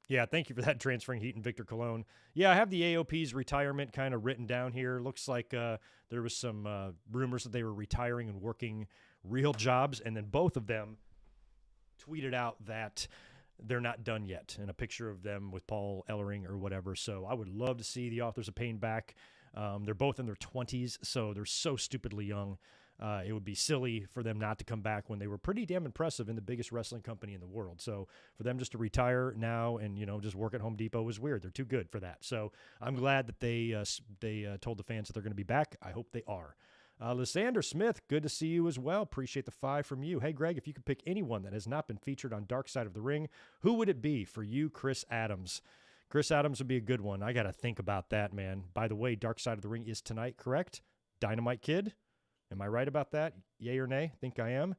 Yeah, thank you for that, Transferring Heat and Victor Colon. Yeah, I have the AOP's retirement kind of written down here. Looks like there was some rumors that they were retiring and working real jobs, and then both of them tweeted out that they're not done yet, and a picture of them with Paul Ellering or whatever. So I would love to see the Authors of Pain back. They're both in their 20s, so they're so stupidly young. It would be silly for them not to come back when they were pretty damn impressive in the biggest wrestling company in the world. So for them just to retire now and, just work at Home Depot is weird. They're too good for that. So I'm glad that they told the fans that they're going to be back. I hope they are. Lysander Smith, good to see you as well. Appreciate the 5 from you. Hey, Greg, if you could pick anyone that has not been featured on Dark Side of the Ring, who would it be for you? Chris Adams. Chris Adams would be a good one. I got to think about that, man. By the way, Dark Side of the Ring is tonight, correct? Dynamite Kid? Am I right about that? Yay or nay? Think I am.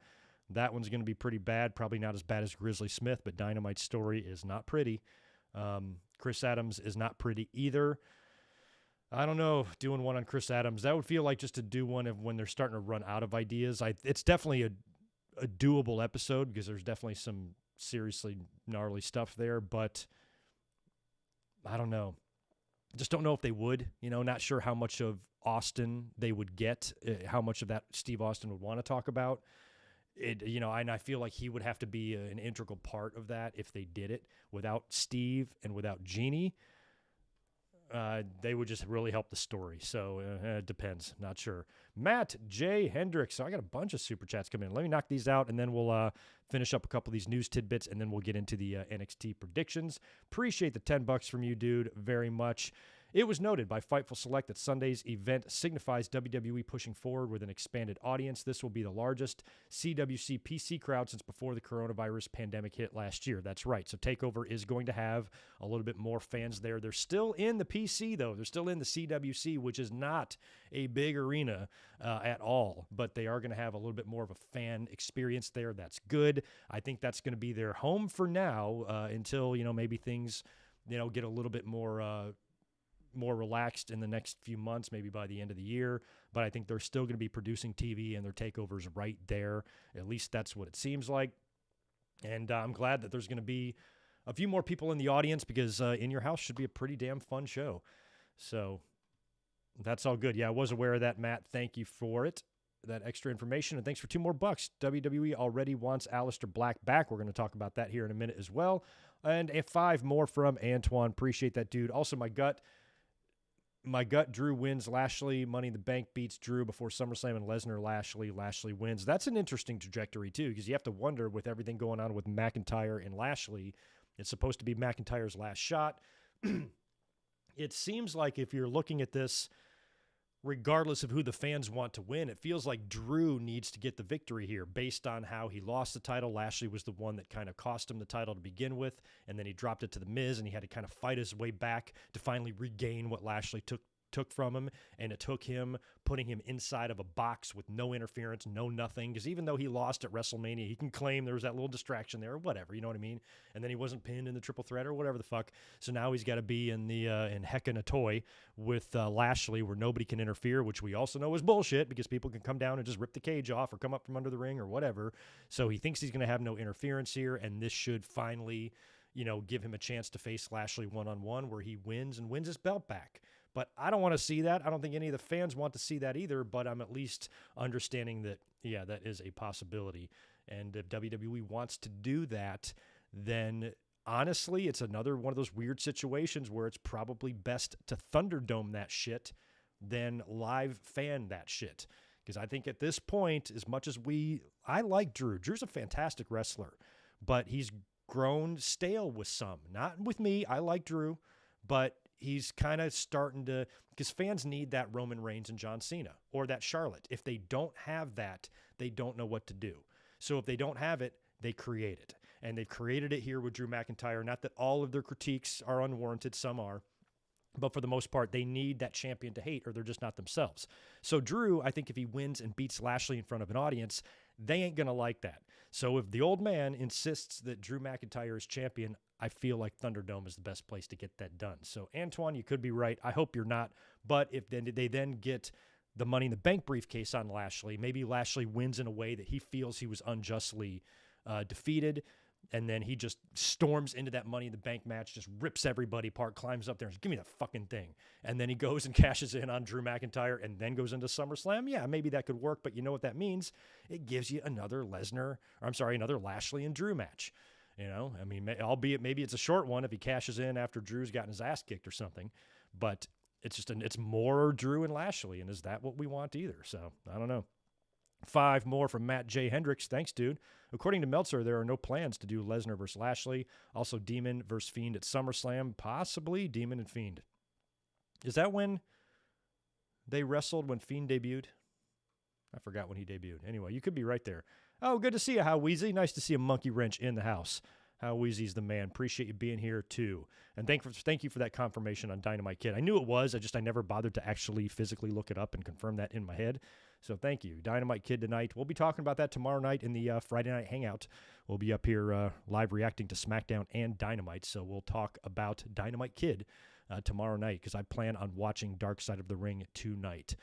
That one's going to be pretty bad. Probably not as bad as Grizzly Smith, but Dynamite's story is not pretty. Chris Adams is not pretty either. I don't know, doing one on Chris Adams. That would feel like just to do one of when they're starting to run out of ideas. It's definitely a doable episode because there's definitely some seriously gnarly stuff there, but I don't know. Just don't know if they would, not sure how much of Austin they would get, how much of that Steve Austin would want to talk about. And I feel like he would have to be an integral part of that if they did it. Without Steve and without Jeannie, they would just really help the story. So it depends. Not sure. Matt J. Hendricks. So I got a bunch of super chats coming in. Let me knock these out, and then we'll finish up a couple of these news tidbits, and then we'll get into the NXT predictions. Appreciate the $10 from you, dude, very much. It was noted by Fightful Select that Sunday's event signifies WWE pushing forward with an expanded audience. This will be the largest CWC PC crowd since before the coronavirus pandemic hit last year. That's right. So TakeOver is going to have a little bit more fans there. They're still in the PC, though. They're still in the CWC, which is not a big arena at all. But they are going to have a little bit more of a fan experience there. That's good. I think that's going to be their home for now until, maybe things, get a little bit more relaxed in the next few months, maybe by the end of the year. But I think they're still going to be producing TV and their takeovers right there. At least that's what it seems like. And I'm glad that there's going to be a few more people in the audience because In Your House should be a pretty damn fun show. So that's all good. Yeah, I was aware of that, Matt. Thank you for it. That extra information. And thanks for $2 more. WWE already wants Aleister Black back. We're going to talk about that here in a minute as well. And 5 more from Antoine. Appreciate that, dude. Also, my gut, Drew wins. Lashley, Money in the Bank beats Drew before SummerSlam, and Lesnar, Lashley wins. That's an interesting trajectory, too, because you have to wonder with everything going on with McIntyre and Lashley, it's supposed to be McIntyre's last shot. It seems like if you're looking at this, regardless of who the fans want to win, it feels like Drew needs to get the victory here based on how he lost the title. Lashley was the one that kind of cost him the title to begin with, and then he dropped it to The Miz, and he had to kind of fight his way back to finally regain what Lashley took from him, and it took him putting him inside of a box with no interference, no nothing, because even though he lost at WrestleMania, he can claim there was that little distraction there or whatever, you know what I mean? And then he wasn't pinned in the triple threat or whatever the fuck, so now he's got to be in the in Heckin' a Toy with Lashley where nobody can interfere, which we also know is bullshit because people can come down and just rip the cage off or come up from under the ring or whatever, so he thinks he's going to have no interference here, and this should finally, give him a chance to face Lashley one-on-one where he wins and wins his belt back. But I don't want to see that. I don't think any of the fans want to see that either, but I'm at least understanding that, that is a possibility. And if WWE wants to do that, then honestly, it's another one of those weird situations where it's probably best to Thunderdome that shit than live fan that shit. Because I think at this point, as much as I like Drew. Drew's a fantastic wrestler, but he's grown stale with some. Not with me. I like Drew, but he's kind of starting to, because fans need that Roman Reigns and John Cena or that Charlotte. If they don't have that, they don't know what to do. So if they don't have it, they create it. And they've created it here with Drew McIntyre. Not that all of their critiques are unwarranted, some are. But for the most part, they need that champion to hate or they're just not themselves. So Drew, I think if he wins and beats Lashley in front of an audience, they ain't going to like that. So if the old man insists that Drew McIntyre is champion, I feel like Thunderdome is the best place to get that done. So Antoine, you could be right. I hope you're not. But if they then get the Money in the Bank briefcase on Lashley, maybe Lashley wins in a way that he feels he was unjustly defeated, and then he just storms into that Money in the Bank match, just rips everybody apart, climbs up there and says, give me that fucking thing. And then he goes and cashes in on Drew McIntyre and then goes into SummerSlam. Yeah, maybe that could work, but you know what that means? It gives you another another Lashley and Drew match. You know, I mean, albeit maybe it's a short one if he cashes in after Drew's gotten his ass kicked or something, but it's more Drew and Lashley. And is that what we want either? So I don't know. 5 more from Matt J. Hendricks. Thanks, dude. According to Meltzer, there are no plans to do Lesnar versus Lashley. Also, Demon versus Fiend at SummerSlam. Possibly Demon and Fiend. Is that when they wrestled when Fiend debuted? I forgot when he debuted. Anyway, you could be right there. Oh, good to see you, How Weezy. Nice to see a monkey wrench in the house. How Weezy's the man. Appreciate you being here, too. And thank you for that confirmation on Dynamite Kid. I knew it was. I never bothered to actually physically look it up and confirm that in my head. So thank you. Dynamite Kid tonight. We'll be talking about that tomorrow night in the Friday Night Hangout. We'll be up here live reacting to SmackDown and Dynamite. So we'll talk about Dynamite Kid tomorrow night because I plan on watching Dark Side of the Ring tonight.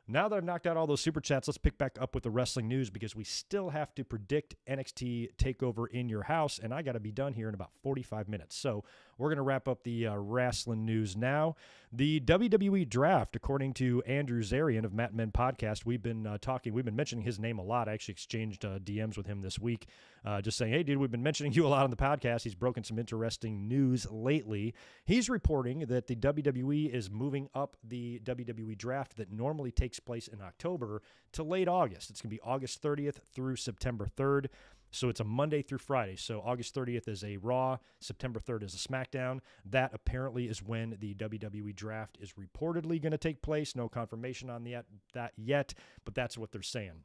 Now that I've knocked out all those super chats, let's pick back up with the wrestling news because we still have to predict NXT TakeOver in your house, and I got to be done here in about 45 minutes. So we're going to wrap up the wrestling news now. The WWE Draft, according to Andrew Zarian of Matt Men Podcast, we've been mentioning his name a lot. I actually exchanged DMs with him this week, just saying, hey, dude, we've been mentioning you a lot on the podcast. He's broken some interesting news lately. He's reporting that the WWE is moving up the WWE Draft that normally takes place in October to late August. It's going to be August 30th through September 3rd. So it's a Monday through Friday. So August 30th is a Raw, September 3rd is a SmackDown. That apparently is when the WWE Draft is reportedly going to take place. No confirmation on that yet, but that's what they're saying.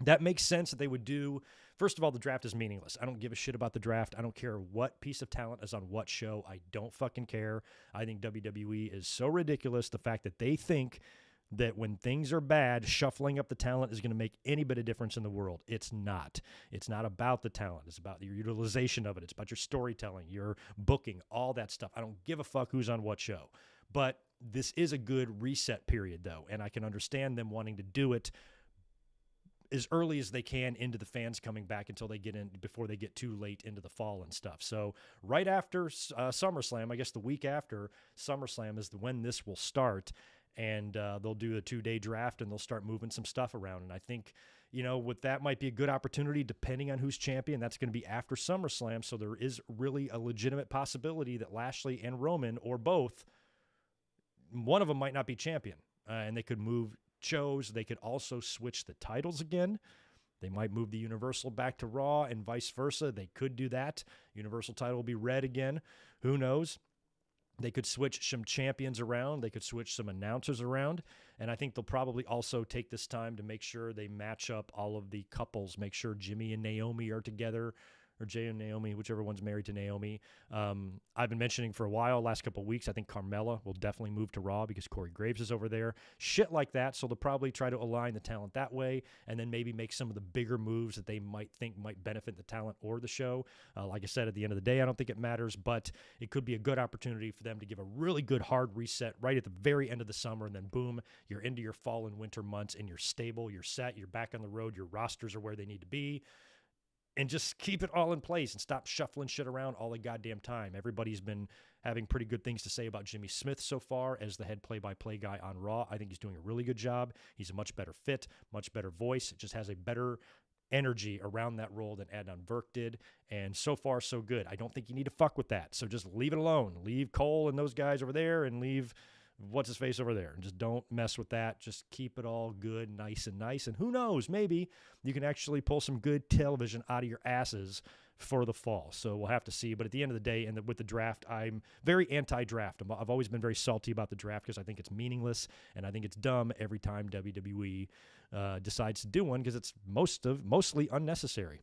That makes sense that they would do. First of all, the draft is meaningless. I don't give a shit about the draft. I don't care what piece of talent is on what show. I don't fucking care. I think WWE is so ridiculous. The fact that they think that when things are bad, shuffling up the talent is going to make any bit of difference in the world. It's not. It's not about the talent. It's about your utilization of it. It's about your storytelling, your booking, all that stuff. I don't give a fuck who's on what show. But this is a good reset period, though, and I can understand them wanting to do it as early as they can into the fans coming back before they get too late into the fall and stuff. So right after SummerSlam, I guess the week after SummerSlam is when this will start. And they'll do a 2-day draft, and they'll start moving some stuff around. And I think, with that might be a good opportunity, depending on who's champion. That's going to be after SummerSlam, so there is really a legitimate possibility that Lashley and Roman, or both, one of them might not be champion. And they could move shows. They could also switch the titles again. They might move the Universal back to Raw and vice versa. They could do that. Universal title will be red again. Who knows? They could switch some champions around. They could switch some announcers around. And I think they'll probably also take this time to make sure they match up all of the couples, make sure Jimmy and Naomi are together, or Jay and Naomi, whichever one's married to Naomi. I've been mentioning for a while, last couple of weeks, I think Carmella will definitely move to Raw because Corey Graves is over there. Shit like that. So they'll probably try to align the talent that way and then maybe make some of the bigger moves that they might think might benefit the talent or the show. Like I said, at the end of the day, I don't think it matters, but it could be a good opportunity for them to give a really good hard reset right at the very end of the summer, and then boom, you're into your fall and winter months and you're stable, you're set, you're back on the road, your rosters are where they need to be. And just keep it all in place and stop shuffling shit around all the goddamn time. Everybody's been having pretty good things to say about Jimmy Smith so far as the head play-by-play guy on Raw. I think he's doing a really good job. He's a much better fit, much better voice. It just has a better energy around that role than Adnan Virk did, and so far so good. I don't think you need to fuck with that, so just leave it alone. Leave Cole and those guys over there, and leave what's-his-face over there, and just don't mess with that. Just keep it all good, nice, and who knows, maybe you can actually pull some good television out of your asses for the fall. So we'll have to see. But at the end of the day, and with the draft, I'm very anti-draft. I've always been very salty about the draft because I think it's meaningless, and I think it's dumb every time WWE decides to do one because it's mostly unnecessary.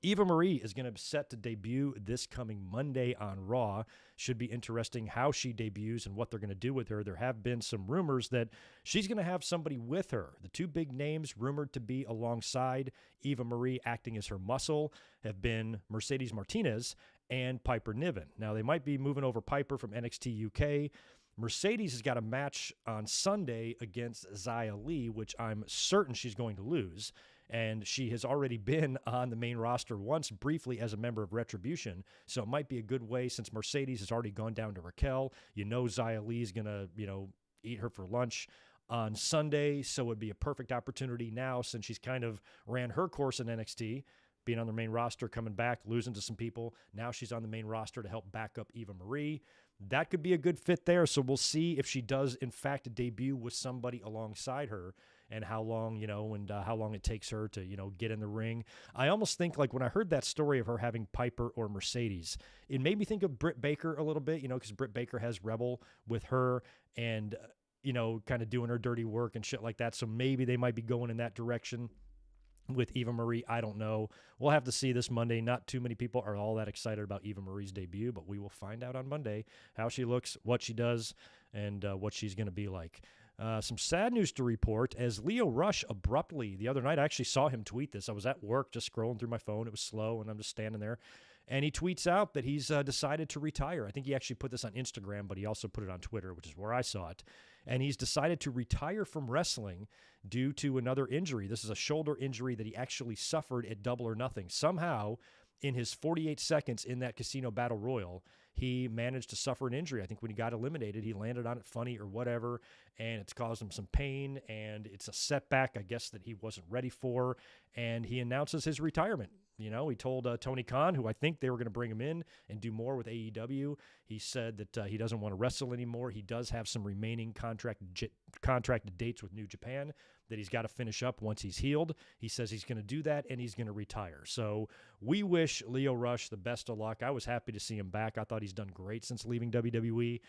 Eva Marie is going to be set to debut this coming Monday on Raw. Should be interesting how she debuts and what they're going to do with her. There have been some rumors that she's going to have somebody with her. The two big names rumored to be alongside Eva Marie acting as her muscle have been Mercedes Martinez and Piper Niven. Now, they might be moving over Piper from NXT UK. Mercedes has got a match on Sunday against Xia Li, which I'm certain she's going to lose. And she has already been on the main roster once briefly as a member of Retribution. So it might be a good way, since Mercedes has already gone down to Raquel. Xia Li is going to, eat her for lunch on Sunday. So it would be a perfect opportunity now, since she's kind of ran her course in NXT, being on the main roster, coming back, losing to some people. Now she's on the main roster to help back up Eva Marie. That could be a good fit there. So we'll see if she does, in fact, debut with somebody alongside her, and how long, how long it takes her to, get in the ring. I almost think, like, when I heard that story of her having Piper or Mercedes, it made me think of Britt Baker a little bit, because Britt Baker has Rebel with her and, kind of doing her dirty work and shit like that. So maybe they might be going in that direction with Eva Marie. I don't know. We'll have to see this Monday. Not too many people are all that excited about Eva Marie's debut, but we will find out on Monday how she looks, what she does, and what she's going to be like. Some sad news to report, as Lio Rush abruptly, the other night, I actually saw him tweet this. I was at work just scrolling through my phone. It was slow, and I'm just standing there. And he tweets out that he's decided to retire. I think he actually put this on Instagram, but he also put it on Twitter, which is where I saw it. And he's decided to retire from wrestling due to another injury. This is a shoulder injury that he actually suffered at Double or Nothing. Somehow, in his 48 seconds in that Casino Battle Royal, he managed to suffer an injury. I think when he got eliminated, he landed on it funny or whatever, and it's caused him some pain, and it's a setback, I guess, that he wasn't ready for, and he announces his retirement. He told Tony Khan, who I think they were going to bring him in and do more with AEW. He said that he doesn't want to wrestle anymore. He does have some remaining contracted dates with New Japan that he's got to finish up once he's healed. He says he's going to do that, and he's going to retire. So we wish Lio Rush the best of luck. I was happy to see him back. I thought he's done great since leaving WWE,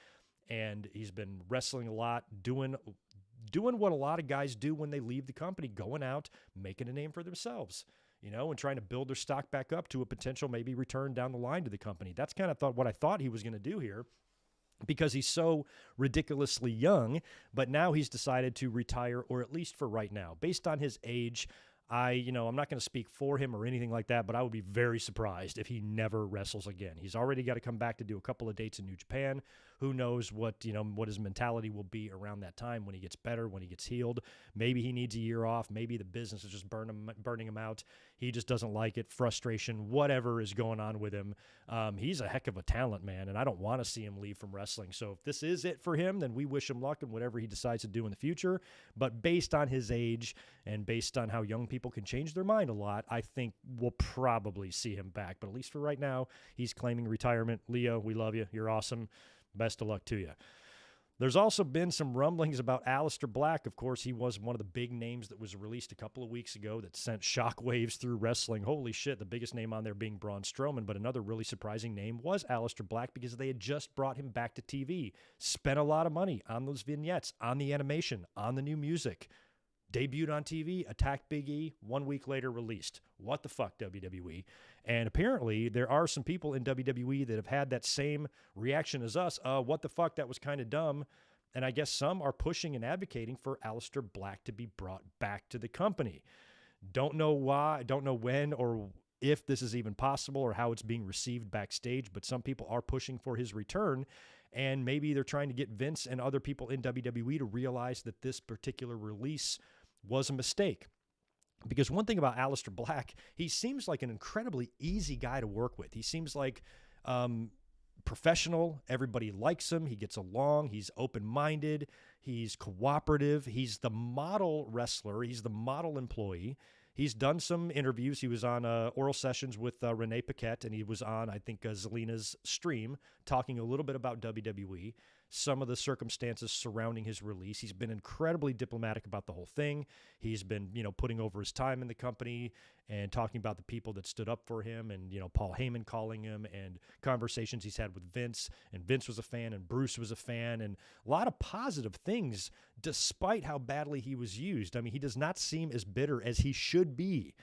and he's been wrestling a lot, doing what a lot of guys do when they leave the company, going out, making a name for themselves, and trying to build their stock back up to a potential maybe return down the line to the company. That's kind of what I thought he was going to do here, because he's so ridiculously young, but now he's decided to retire, or at least for right now. Based on his age, I'm not going to speak for him or anything like that, but I would be very surprised if he never wrestles again. He's already got to come back to do a couple of dates in New Japan. Who knows what his mentality will be around that time, when he gets better, when he gets healed. Maybe he needs a year off. Maybe the business is just burning him out. He just doesn't like it. Frustration, whatever is going on with him. He's a heck of a talent, man, and I don't want to see him leave from wrestling. So if this is it for him, then we wish him luck in whatever he decides to do in the future. But based on his age and based on how young people can change their mind a lot, I think we'll probably see him back. But at least for right now, he's claiming retirement. Leo, we love you. You're awesome. Best of luck to you. There's also been some rumblings about Aleister Black. Of course, he was one of the big names that was released a couple of weeks ago that sent shockwaves through wrestling. Holy shit, the biggest name on there being Braun Strowman, but another really surprising name was Aleister Black, because they had just brought him back to TV, spent a lot of money on those vignettes, on the animation, on the new music. Debuted on TV, attacked Big E, 1 week later released. What the fuck, WWE? And apparently there are some people in WWE that have had that same reaction as us. What the fuck, that was kind of dumb. And I guess some are pushing and advocating for Aleister Black to be brought back to the company. Don't know why, don't know when or if this is even possible or how it's being received backstage, but some people are pushing for his return. And maybe they're trying to get Vince and other people in WWE to realize that this particular release was a mistake. Because one thing about Aleister Black, he seems like an incredibly easy guy to work with. He seems like professional. Everybody likes him. He gets along. He's open-minded. He's cooperative. He's the model wrestler. He's the model employee. he's done some interviews. He was on Oral Sessions with Renee Paquette, and he was on, I think, Zelina's stream, talking a little bit about WWE, some of the circumstances surrounding his release. He's been incredibly diplomatic about the whole thing. He's been, putting over his time in the company and talking about the people that stood up for him, and, Paul Heyman calling him, and conversations he's had with Vince, and Vince was a fan, and Bruce was a fan, and a lot of positive things despite how badly he was used. I mean, he does not seem as bitter as he should be.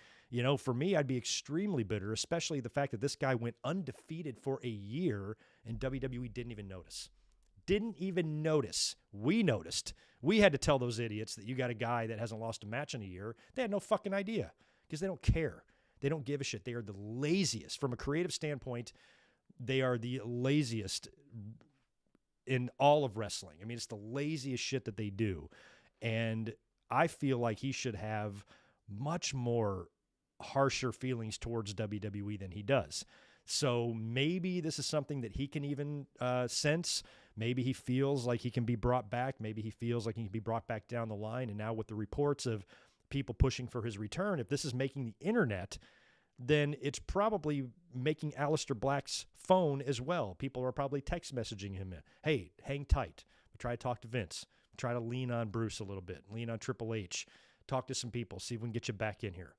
For me, I'd be extremely bitter, especially the fact that this guy went undefeated for a year and WWE didn't even notice. Didn't even notice. We noticed. We had to tell those idiots that you got a guy that hasn't lost a match in a year. They had no fucking idea because they don't care. They don't give a shit. They are the laziest. From a creative standpoint, they are the laziest in all of wrestling. I mean, it's the laziest shit that they do. And I feel like he should have much more harsher feelings towards WWE than he does. So maybe this is something that he can even sense. Maybe he feels like he can be brought back. Maybe he feels like he can be brought back down the line. And now with the reports of people pushing for his return, if this is making the internet, then it's probably making Aleister Black's phone as well. People are probably text messaging him, hey, hang tight. We try to talk to Vince. We try to lean on Bruce a little bit, lean on Triple H, talk to some people, see if we can get you back in here.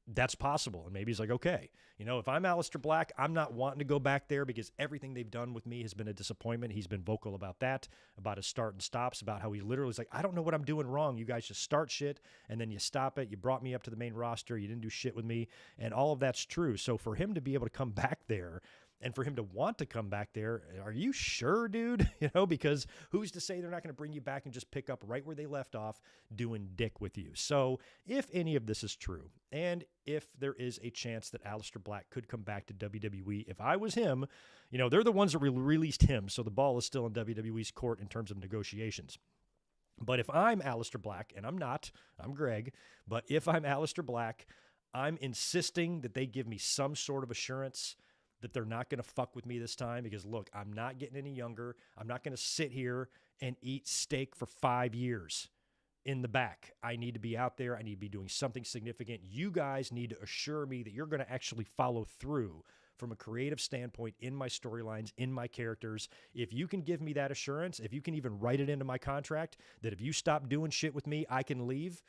That's possible. And maybe he's like, okay, if I'm Aleister Black, I'm not wanting to go back there because everything they've done with me has been a disappointment. He's been vocal about that, about his start and stops, about how he literally is like, I don't know what I'm doing wrong. You guys just start shit and then you stop it. You brought me up to the main roster. You didn't do shit with me. And all of that's true. So for him to be able to come back there and for him to want to come back there, are you sure, dude? Because who's to say they're not going to bring you back and just pick up right where they left off doing dick with you? So if any of this is true, and if there is a chance that Aleister Black could come back to WWE, if I was him, they're the ones that released him, so the ball is still in WWE's court in terms of negotiations. But if I'm Aleister Black, and I'm not, I'm Greg, but if I'm Aleister Black, I'm insisting that they give me some sort of assurance that they're not going to fuck with me this time because, look, I'm not getting any younger. I'm not going to sit here and eat steak for 5 years in the back. I need to be out there. I need to be doing something significant. You guys need to assure me that you're going to actually follow through from a creative standpoint in my storylines, in my characters. If you can give me that assurance, if you can even write it into my contract that if you stop doing shit with me, I can leave,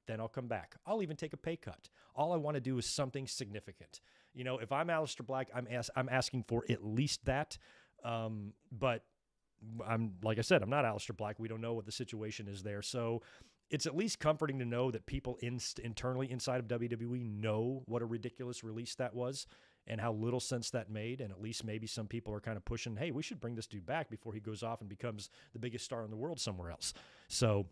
then I'll come back. I'll even take a pay cut. All I want to do is something significant. If I'm Aleister Black, I'm asking for at least that. But I'm, like I said, I'm not Aleister Black. We don't know what the situation is there. So it's at least comforting to know that people internally inside of WWE know what a ridiculous release that was and how little sense that made. And at least maybe some people are kind of pushing, hey, we should bring this dude back before he goes off and becomes the biggest star in the world somewhere else. So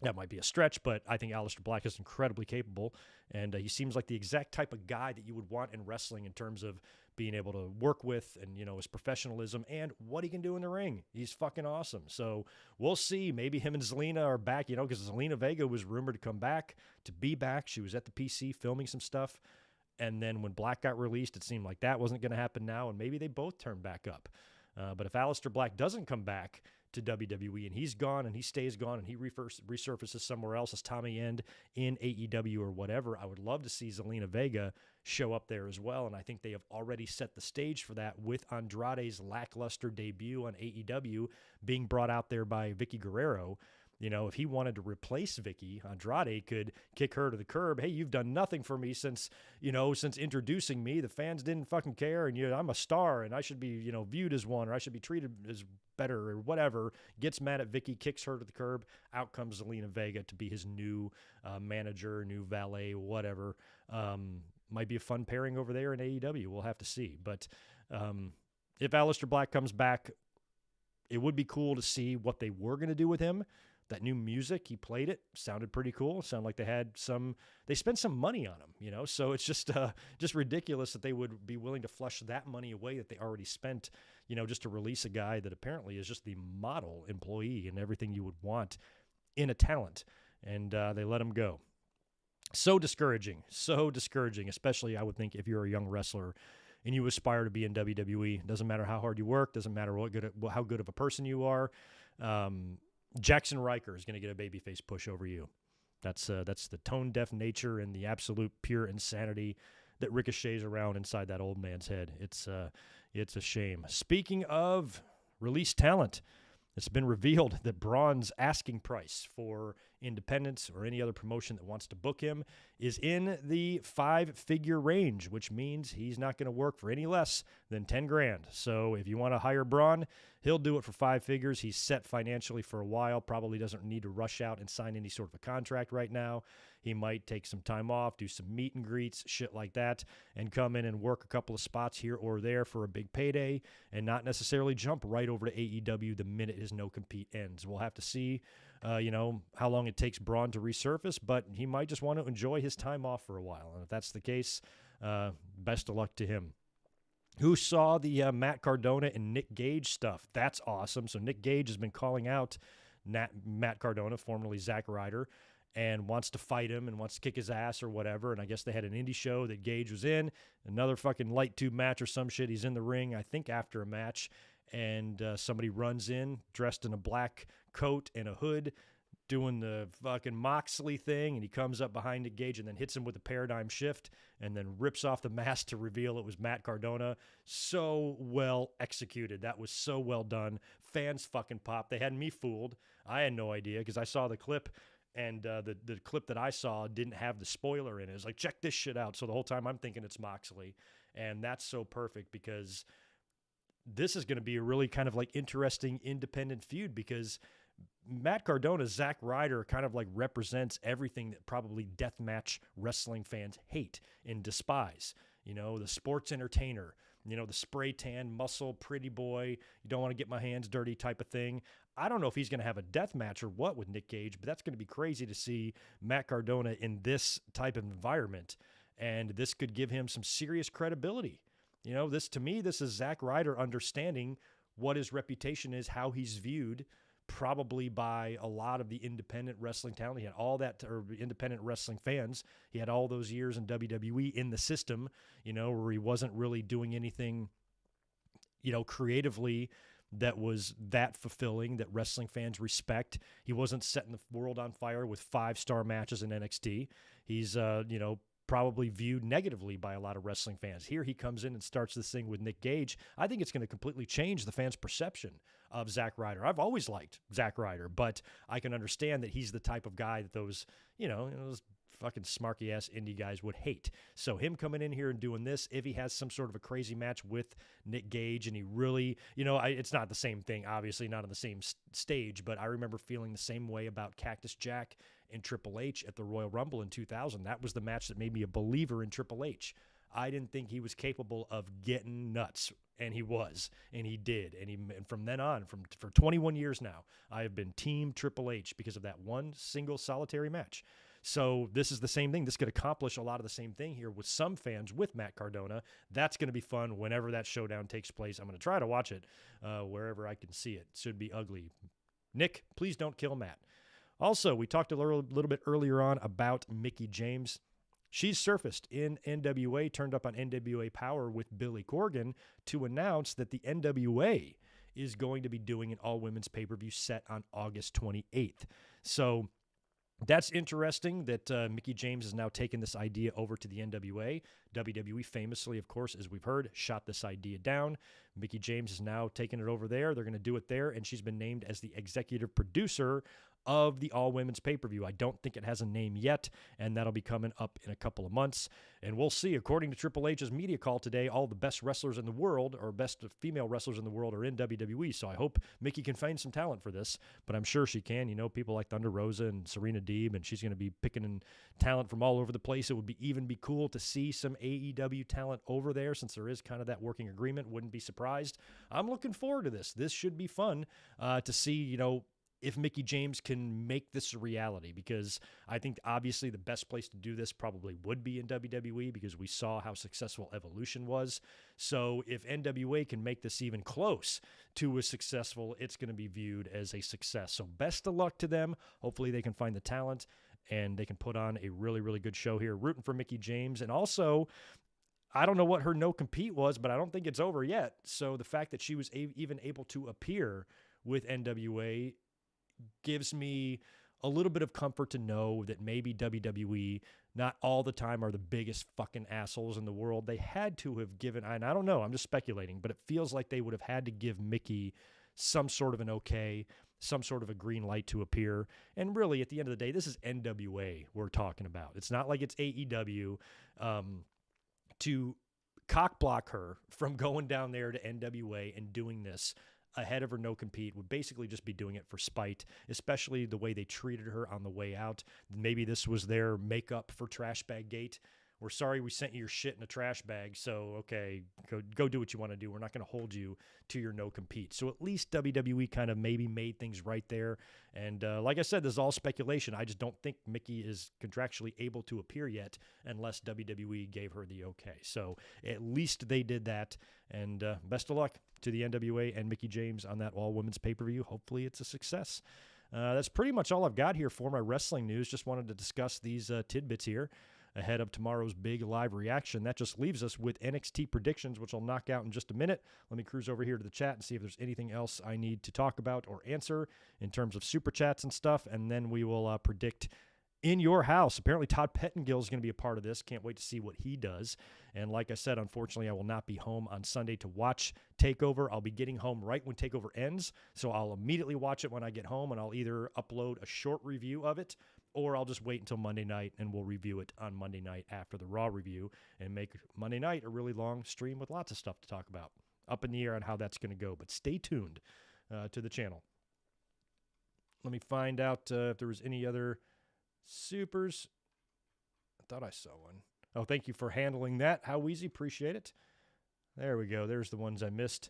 that might be a stretch, but I think Aleister Black is incredibly capable, and he seems like the exact type of guy that you would want in wrestling in terms of being able to work with and, his professionalism and what he can do in the ring. He's fucking awesome. So we'll see. Maybe him and Zelina are back, because Zelina Vega was rumored to come back, to be back. She was at the PC filming some stuff, and then when Black got released, it seemed like that wasn't going to happen now, and maybe they both turn back up. But if Aleister Black doesn't come back to WWE and he's gone and he stays gone and he resurfaces somewhere else as Tommy End in AEW or whatever, I would love to see Zelina Vega show up there as well. And I think they have already set the stage for that with Andrade's lackluster debut on AEW being brought out there by Vicky Guerrero. If he wanted to replace Vicky, Andrade could kick her to the curb. Hey, you've done nothing for me since introducing me. The fans didn't fucking care, and I'm a star, and I should be, viewed as one, or I should be treated as better, or whatever. Gets mad at Vicky, kicks her to the curb. Out comes Zelina Vega to be his new manager, new valet, whatever. Might be a fun pairing over there in AEW. We'll have to see. But if Aleister Black comes back, it would be cool to see what they were going to do with him. That new music, he played it, sounded pretty cool. Sounded like they spent some money on him, so it's just ridiculous that they would be willing to flush that money away that they already spent, just to release a guy that apparently is just the model employee and everything you would want in a talent. And they let him go. So discouraging, especially I would think if you're a young wrestler and you aspire to be in WWE. Doesn't matter how hard you work, doesn't matter how good of a person you are. Jackson Riker is going to get a babyface push over you. That's the tone-deaf nature and the absolute pure insanity that ricochets around inside that old man's head. It's a shame. Speaking of released talent, it's been revealed that Braun's asking price for independents or any other promotion that wants to book him is in the 5-figure range, which means he's not going to work for any less than 10 grand. So if you want to hire Braun, he'll do it for 5 figures. He's set financially for a while, probably doesn't need to rush out and sign any sort of a contract right now. He might take some time off, do some meet and greets, shit like that, and come in and work a couple of spots here or there for a big payday and not necessarily jump right over to AEW the minute his no-compete ends. We'll have to see, how long it takes Braun to resurface, but he might just want to enjoy his time off for a while. And if that's the case, best of luck to him. Who saw the Matt Cardona and Nick Gage stuff? That's awesome. So Nick Gage has been calling out Matt Cardona, formerly Zack Ryder, and wants to fight him and wants to kick his ass or whatever. And I guess they had an indie show that Gage was in, another fucking light tube match or some shit. He's in the ring, I think, after a match, and somebody runs in dressed in a black coat and a hood doing the fucking Moxley thing, and he comes up behind Nick Gage and then hits him with a paradigm shift and then rips off the mask to reveal it was Matt Cardona. So well executed. That was so well done. Fans fucking popped. They had me fooled. I had no idea because I saw the clip, and the clip that I saw didn't have the spoiler in it. It was like, check this shit out. So the whole time I'm thinking it's Moxley. And that's so perfect because this is going to be a really kind of like interesting independent feud because Matt Cardona, Zack Ryder kind of like represents everything that probably deathmatch wrestling fans hate and despise. The sports entertainer, the spray tan, muscle, pretty boy, you don't want to get my hands dirty type of thing. I don't know if he's going to have a death match or what with Nick Gage, but that's going to be crazy to see Matt Cardona in this type of environment. And this could give him some serious credibility. To me, this is Zack Ryder understanding what his reputation is, how he's viewed, probably by a lot of the independent wrestling talent. He had all that, or independent wrestling fans. He had all those years in WWE in the system, where he wasn't really doing anything, creatively that was that fulfilling, that wrestling fans respect. He wasn't setting the world on fire with 5-star matches in NXT. He's, probably viewed negatively by a lot of wrestling fans. Here he comes in and starts this thing with Nick Gage. I think it's going to completely change the fans' perception of Zack Ryder. I've always liked Zack Ryder, but I can understand that he's the type of guy that those fucking smarky-ass indie guys would hate. So him coming in here and doing this, if he has some sort of a crazy match with Nick Gage and he really, it's not the same thing, obviously not on the same stage, but I remember feeling the same way about Cactus Jack and Triple H at the Royal Rumble in 2000. That was the match that made me a believer in Triple H. I didn't think he was capable of getting nuts, and he was, and he did. And from then on, for 21 years now, I have been Team Triple H because of that one single solitary match. So this is the same thing. This could accomplish a lot of the same thing here with some fans with Matt Cardona. That's going to be fun whenever that showdown takes place. I'm going to try to watch it wherever I can see it. It should be ugly. Nick, please don't kill Matt. Also, we talked a little bit earlier on about Mickie James. She's surfaced in NWA, turned up on NWA Power with Billy Corgan to announce that the NWA is going to be doing an all-women's pay-per-view set on August 28th. So that's interesting that Mickie James has now taken this idea over to the NWA. WWE famously, of course, as we've heard, shot this idea down. Mickie James is now taking it over there. They're going to do it there, and she's been named as the executive producer of the all-women's pay-per-view. I don't think it has a name yet, and that'll be coming up in a couple of months. And we'll see. According to Triple H's media call today, all the best wrestlers in the world, or best female wrestlers in the world, are in WWE. So I hope Mickie can find some talent for this, but I'm sure she can. People like Thunder Rosa and Serena Deeb, and she's going to be picking in talent from all over the place. It would be cool to see some AEW talent over there, since there is kind of that working agreement. Wouldn't be surprised. I'm looking forward to this. This should be fun to see, if Mickie James can make this a reality, because I think obviously the best place to do this probably would be in WWE, because we saw how successful Evolution was. So if NWA can make this even close to a successful, it's going to be viewed as a success. So best of luck to them. Hopefully they can find the talent and they can put on a really, really good show here. Rooting for Mickie James. And also, I don't know what her no-compete was, but I don't think it's over yet. So the fact that she was even able to appear with NWA gives me a little bit of comfort to know that maybe WWE not all the time are the biggest fucking assholes in the world. They had to have given, and I don't know, I'm just speculating, but it feels like they would have had to give Mickey some sort of an okay, some sort of a green light to appear. And really, at the end of the day, this is NWA we're talking about. It's not like it's AEW. To cock block her from going down there to NWA and doing this ahead of her no compete would basically just be doing it for spite, especially the way they treated her on the way out. Maybe this was their makeup for Trash Bag Gate. We're sorry we sent you your shit in a trash bag, so okay, go do what you want to do. We're not going to hold you to your no compete. So at least WWE kind of maybe made things right there. And like I said, this is all speculation. I just don't think Mickey is contractually able to appear yet unless WWE gave her the okay. So at least they did that. And best of luck to the NWA and Mickie James on that all-women's pay-per-view. Hopefully it's a success. That's pretty much all I've got here for my wrestling news. Just wanted to discuss these tidbits here ahead of tomorrow's big live reaction. That just leaves us with NXT predictions, which I'll knock out in just a minute. Let me cruise over here to the chat and see if there's anything else I need to talk about or answer in terms of super chats and stuff, and then we will predict in your house. Apparently Todd Pettengill is going to be a part of this. Can't wait to see what he does. And like I said, unfortunately, I will not be home on Sunday to watch TakeOver. I'll be getting home right when TakeOver ends, so I'll immediately watch it when I get home, and I'll either upload a short review of it or I'll just wait until Monday night and we'll review it on Monday night after the Raw review and make Monday night a really long stream with lots of stuff to talk about. Up in the air on how that's going to go, but stay tuned to the channel. Let me find out if there was any other supers. I thought I saw one. Oh, thank you for handling that. How easy. Appreciate it. There we go. There's the ones I missed.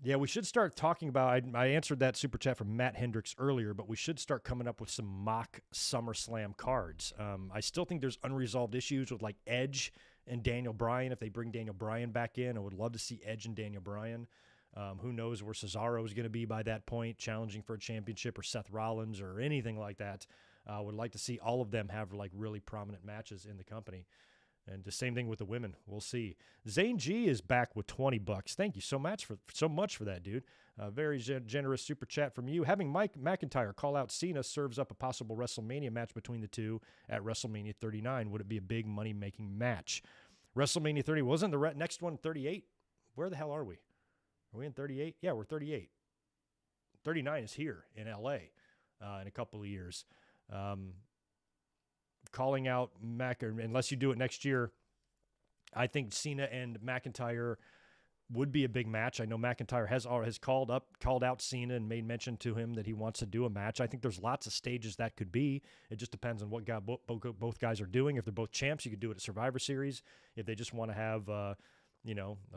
Yeah, we should start talking about, I answered that super chat from Matt Hendricks earlier, but we should start coming up with some mock SummerSlam cards. I still think there's unresolved issues with like Edge and Daniel Bryan. If they bring Daniel Bryan back in, I would love to see Edge and Daniel Bryan. Who knows where Cesaro is going to be by that point, challenging for a championship, or Seth Rollins or anything like that. Would like to see all of them have like really prominent matches in the company. And the same thing with the women. We'll see. Zane G is back with $20. Thank you so much for that, dude. Very generous super chat from you. Having Mike McIntyre call out Cena serves up a possible WrestleMania match between the two at WrestleMania 39. Would it be a big money-making match? WrestleMania 30 wasn't the next one 38? Where the hell are we? Are we in 38? Yeah, we're 38. 39 is here in LA in a couple of years. Calling out unless you do it next year, I think Cena and McIntyre would be a big match. I know McIntyre has called out Cena and made mention to him that he wants to do a match. I think there's lots of stages that could be. It just depends on what both guys are doing. If they're both champs, you could do it at Survivor Series. If they just want to have a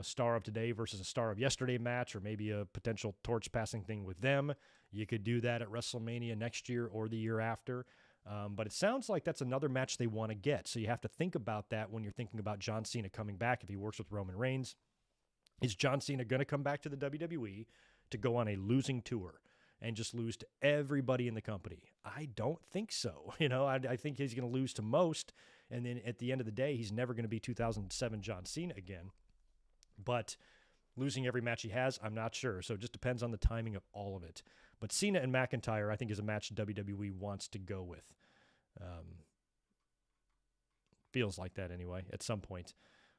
star of today versus a star of yesterday match, or maybe a potential torch passing thing with them, you could do that at WrestleMania next year or the year after. But it sounds like that's another match they want to get. So you have to think about that when you're thinking about John Cena coming back if he works with Roman Reigns. Is John Cena going to come back to the WWE to go on a losing tour and just lose to everybody in the company? I don't think so. I think he's going to lose to most. And then at the end of the day, he's never going to be 2007 John Cena again. But losing every match he has, I'm not sure. So it just depends on the timing of all of it. But Cena and McIntyre, I think, is a match WWE wants to go with. Feels like that anyway, at some point.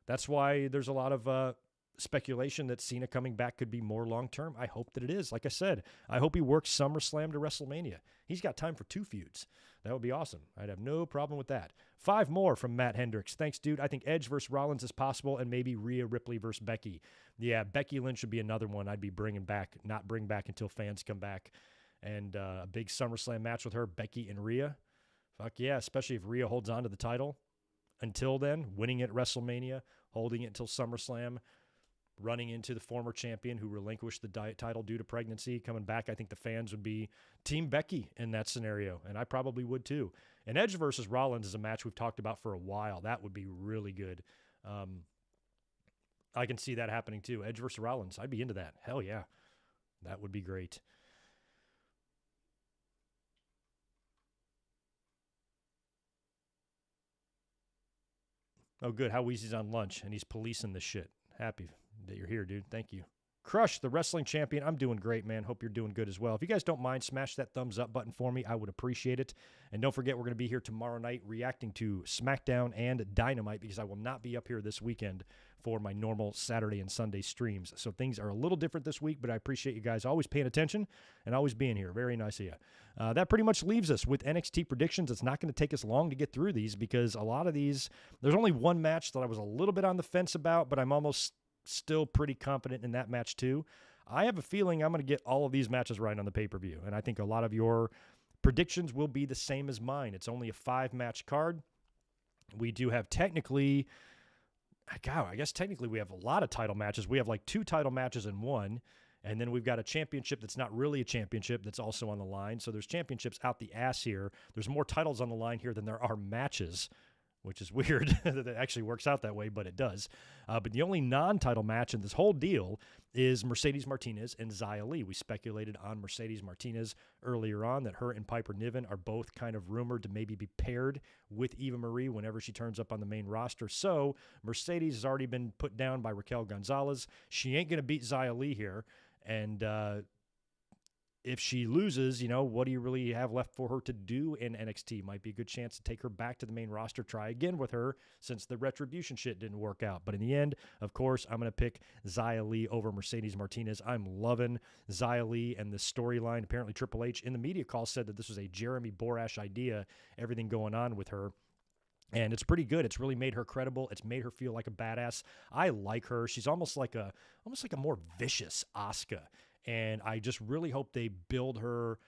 That's why there's a lot of speculation that Cena coming back could be more long-term. I hope that it is. Like I said, I hope he works SummerSlam to WrestleMania. He's got time for 2 feuds. That would be awesome. I'd have no problem with that. 5 more from Matt Hendricks. Thanks, dude. I think Edge versus Rollins is possible, and maybe Rhea Ripley versus Becky. Yeah, Becky Lynch would be another one I'd be not bring back until fans come back. And a big SummerSlam match with her, Becky and Rhea. Fuck yeah, especially if Rhea holds on to the title. Until then, winning at WrestleMania, holding it until SummerSlam, running into the former champion who relinquished the title due to pregnancy, coming back. I think the fans would be Team Becky in that scenario, and I probably would too. And Edge versus Rollins is a match we've talked about for a while. That would be really good. I can see that happening too. Edge versus Rollins. I'd be into that. Hell yeah. That would be great. Oh, good. How Weezy's on lunch, and he's policing this shit. Happy that you're here, dude. Thank you. Crush, the wrestling champion. I'm doing great, man. Hope you're doing good as well. If you guys don't mind, smash that thumbs up button for me. I would appreciate it. And don't forget, we're going to be here tomorrow night reacting to SmackDown and Dynamite because I will not be up here this weekend for my normal Saturday and Sunday streams. So things are a little different this week, but I appreciate you guys always paying attention and always being here. Very nice of you. That pretty much leaves us with NXT predictions. It's not going to take us long to get through these because a lot of these, there's only one match that I was a little bit on the fence about, but I'm almost still pretty confident in that match too. I have a feeling I'm going to get all of these matches right on the pay-per-view, and I think a lot of your predictions will be the same as mine. It's only a 5-match card. We do have technically, I guess technically we have a lot of title matches. We have like 2 title matches in one, and then we've got a championship that's not really a championship that's also on the line. So there's championships out the ass here. There's more titles on the line here than there are matches, which is weird that it actually works out that way, but it does. But the only non-title match in this whole deal is Mercedes Martinez and Xia Li. We speculated on Mercedes Martinez earlier on that her and Piper Niven are both kind of rumored to maybe be paired with Eva Marie whenever she turns up on the main roster. So Mercedes has already been put down by Raquel Gonzalez. She ain't going to beat Xia Li here. And if she loses, what do you really have left for her to do in NXT? Might be a good chance to take her back to the main roster, try again with her since the Retribution shit didn't work out. But in the end, of course, I'm going to pick Xia Li over Mercedes Martinez. I'm loving Xia Li and the storyline. Apparently Triple H in the media call said that this was a Jeremy Borash idea, everything going on with her. And it's pretty good. It's really made her credible. It's made her feel like a badass. I like her. She's almost like a more vicious Asuka. And I just really hope they build her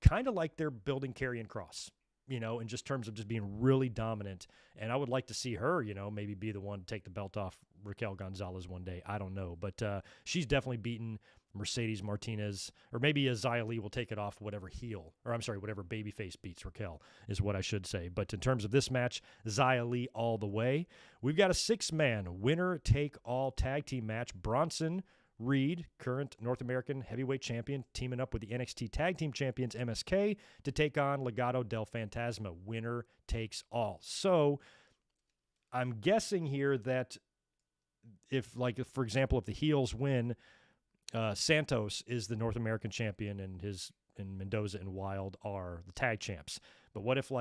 kind of like they're building Karrion Kross, in just terms of just being really dominant. And I would like to see her, maybe be the one to take the belt off Raquel Gonzalez one day. I don't know. But she's definitely beaten Mercedes Martinez, or maybe Xia Li will take it off whatever babyface beats Raquel is what I should say. But in terms of this match, Xia Li all the way. We've got a 6-man winner-take-all tag team match. Bronson Reed, current North American heavyweight champion, teaming up with the NXT Tag Team Champions MSK to take on Legado del Fantasma. Winner takes all. So I'm guessing here that if for example, if the heels win, Santos is the North American champion and Mendoza and Wild are the tag champs. But what if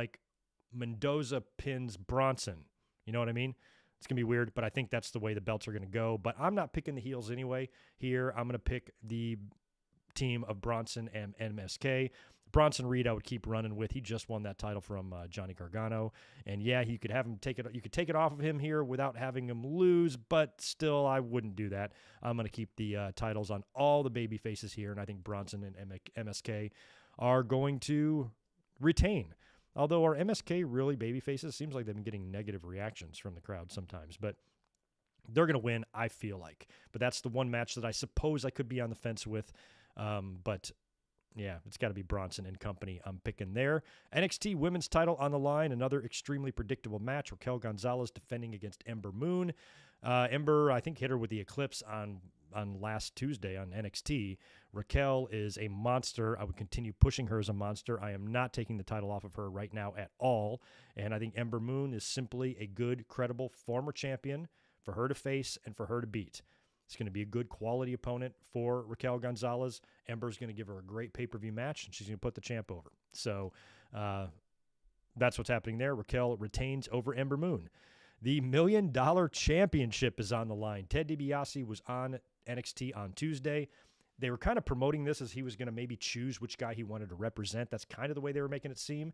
Mendoza pins Bronson? You know what I mean? It's going to be weird, but I think that's the way the belts are going to go. But I'm not picking the heels anyway. Here, I'm going to pick the team of Bronson and MSK. Bronson Reed, I would keep running with. He just won that title from Johnny Gargano. And yeah, you could have him take it. You could take it off of him here without having him lose, but still, I wouldn't do that. I'm going to keep the titles on all the baby faces here, and I think Bronson and MSK are going to retain. Although our MSK really baby faces, seems like they've been getting negative reactions from the crowd sometimes. But they're going to win, I feel like. But that's the one match that I suppose I could be on the fence with. But yeah, it's got to be Bronson and company I'm picking there. NXT Women's title on the line. Another extremely predictable match. Raquel Gonzalez defending against Ember Moon. Ember, I think, hit her with the Eclipse on last Tuesday on NXT. Raquel is a monster. I would continue pushing her as a monster. I am not taking the title off of her right now at all. And I think Ember Moon is simply a good, credible former champion for her to face and for her to beat. It's going to be a good quality opponent for Raquel Gonzalez. Ember's going to give her a great pay-per-view match, and she's going to put the champ over. So that's what's happening there. Raquel retains over Ember Moon. The $1 Million Championship is on the line. Ted DiBiase was on NXT on Tuesday. They were kind of promoting this as he was going to maybe choose which guy he wanted to represent. That's kind of the way they were making it seem.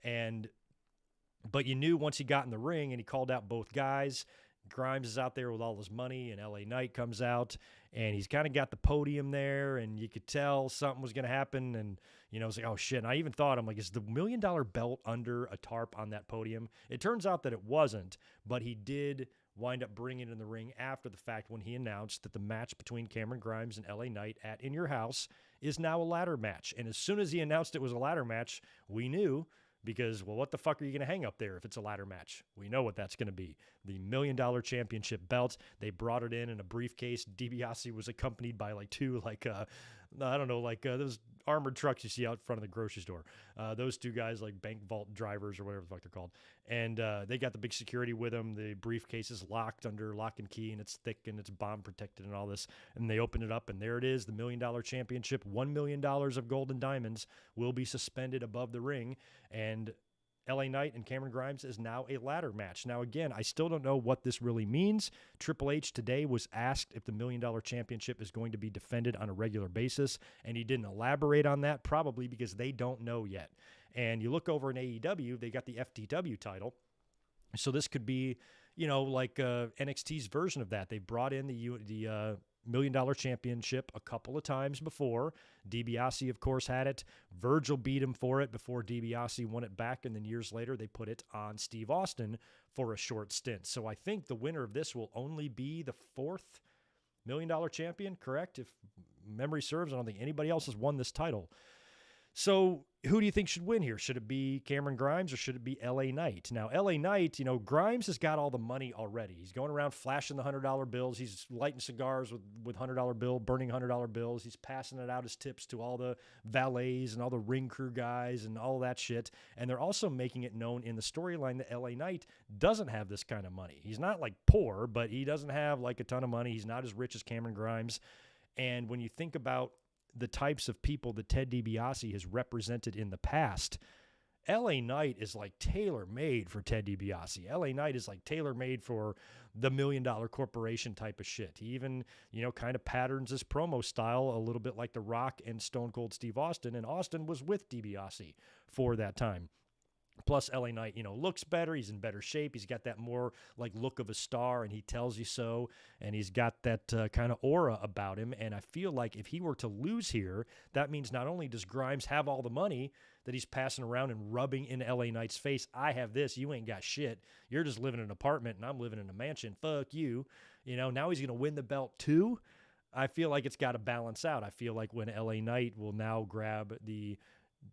But you knew once he got in the ring and he called out both guys, Grimes is out there with all his money, and LA Knight comes out, and he's kind of got the podium there, and you could tell something was going to happen, and, it's like, oh, shit. And I even thought, I'm like, is the $1 Million belt under a tarp on that podium? It turns out that it wasn't, but he did wind up bringing it in the ring after the fact when he announced that the match between Cameron Grimes and LA Knight at In Your House is now a ladder match. And as soon as he announced it was a ladder match, we knew, because, well, what the fuck are you going to hang up there if it's a ladder match? We know what that's going to be. The $1 Million Championship belt. They brought it in a briefcase. DiBiase was accompanied by two I don't know, like those armored trucks you see out front of the grocery store. Those two guys, like bank vault drivers or whatever the fuck they're called. And they got the big security with them. The briefcase is locked under lock and key, and it's thick and it's bomb protected and all this. And they open it up, and there it is, the $1 Million Championship. $1 million of gold and diamonds will be suspended above the ring. And LA Knight and Cameron Grimes is now a ladder match. Now, again, I still don't know what this really means. Triple H today was asked if the $1 Million Championship is going to be defended on a regular basis, and he didn't elaborate on that, probably because they don't know yet. And you look over in AEW, they got the FTW title. So this could be, like NXT's version of that. They brought in the $1 Million Championship a couple of times before. DiBiase, of course, had it. Virgil beat him for it before DiBiase won it back, and then years later they put it on Steve Austin for a short stint. So I think the winner of this will only be the fourth $1 Million Champion, correct? If memory serves, I don't think anybody else has won this title. So who do you think should win here? Should it be Cameron Grimes or should it be LA Knight? Now, LA Knight, Grimes has got all the money already. He's going around flashing the $100 bills. He's lighting cigars with $100 bill, burning $100 bills. He's passing it out as tips to all the valets and all the ring crew guys and all that shit. And they're also making it known in the storyline that LA Knight doesn't have this kind of money. He's not like poor, but he doesn't have like a ton of money. He's not as rich as Cameron Grimes. And when you think about the types of people that Ted DiBiase has represented in the past, LA Knight is like tailor-made for Ted DiBiase. LA Knight is like tailor-made for the $1 Million Corporation type of shit. He even, kind of patterns his promo style a little bit like The Rock and Stone Cold Steve Austin, and Austin was with DiBiase for that time. Plus, LA Knight, looks better. He's in better shape. He's got that more like look of a star, and he tells you so. And he's got that kind of aura about him. And I feel like if he were to lose here, that means not only does Grimes have all the money that he's passing around and rubbing in LA Knight's face, I have this, you ain't got shit. You're just living in an apartment, and I'm living in a mansion. Fuck you. Now he's going to win the belt too. I feel like it's got to balance out. I feel like when LA Knight will now grab the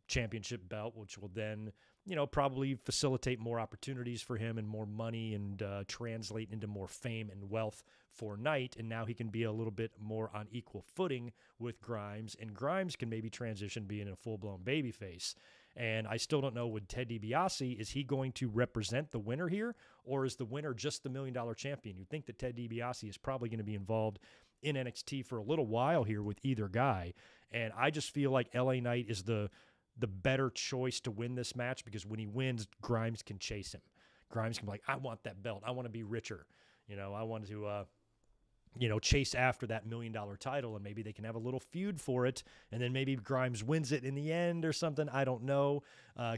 championship belt, which will then probably facilitate more opportunities for him and more money and translate into more fame and wealth for Knight. And now he can be a little bit more on equal footing with Grimes, and Grimes can maybe transition being a full-blown babyface. And I still don't know with Ted DiBiase, is he going to represent the winner here, or is the winner just the $1 Million Champion? You'd think that Ted DiBiase is probably going to be involved in NXT for a little while here with either guy. And I just feel like LA Knight is the better choice to win this match, because when he wins, Grimes can chase him. Grimes can be like, I want that belt. I want to be richer. I want to, chase after that $1 Million title, and maybe they can have a little feud for it, and then maybe Grimes wins it in the end or something. I don't know.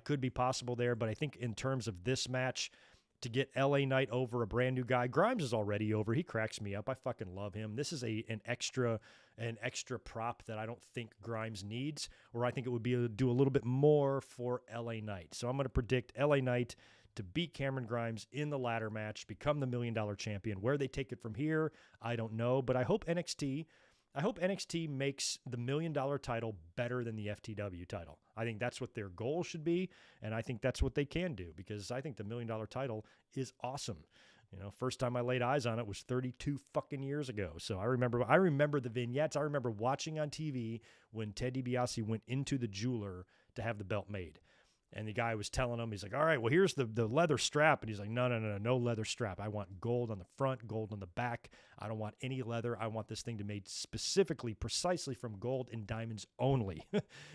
Could be possible there, but I think in terms of this match, to get LA Knight over a brand new guy, Grimes is already over. He cracks me up. I fucking love him. This is an extra prop that I don't think Grimes needs, or I think it would be do a little bit more for LA Knight. So I'm going to predict LA Knight to beat Cameron Grimes in the ladder match, become the $1 Million Champion. Where they take it from here, I don't know, but I hope NXT makes the $1 Million title better than the FTW title. I think that's what their goal should be, and I think that's what they can do, because I think the $1 Million title is awesome. First time I laid eyes on it was 32 fucking years ago. So I remember the vignettes. I remember watching on TV when Ted DiBiase went into the jeweler to have the belt made. And the guy was telling him, he's like, all right, well, here's the leather strap. And he's like, no leather strap. I want gold on the front, gold on the back. I don't want any leather. I want this thing to be made specifically, precisely from gold and diamonds only.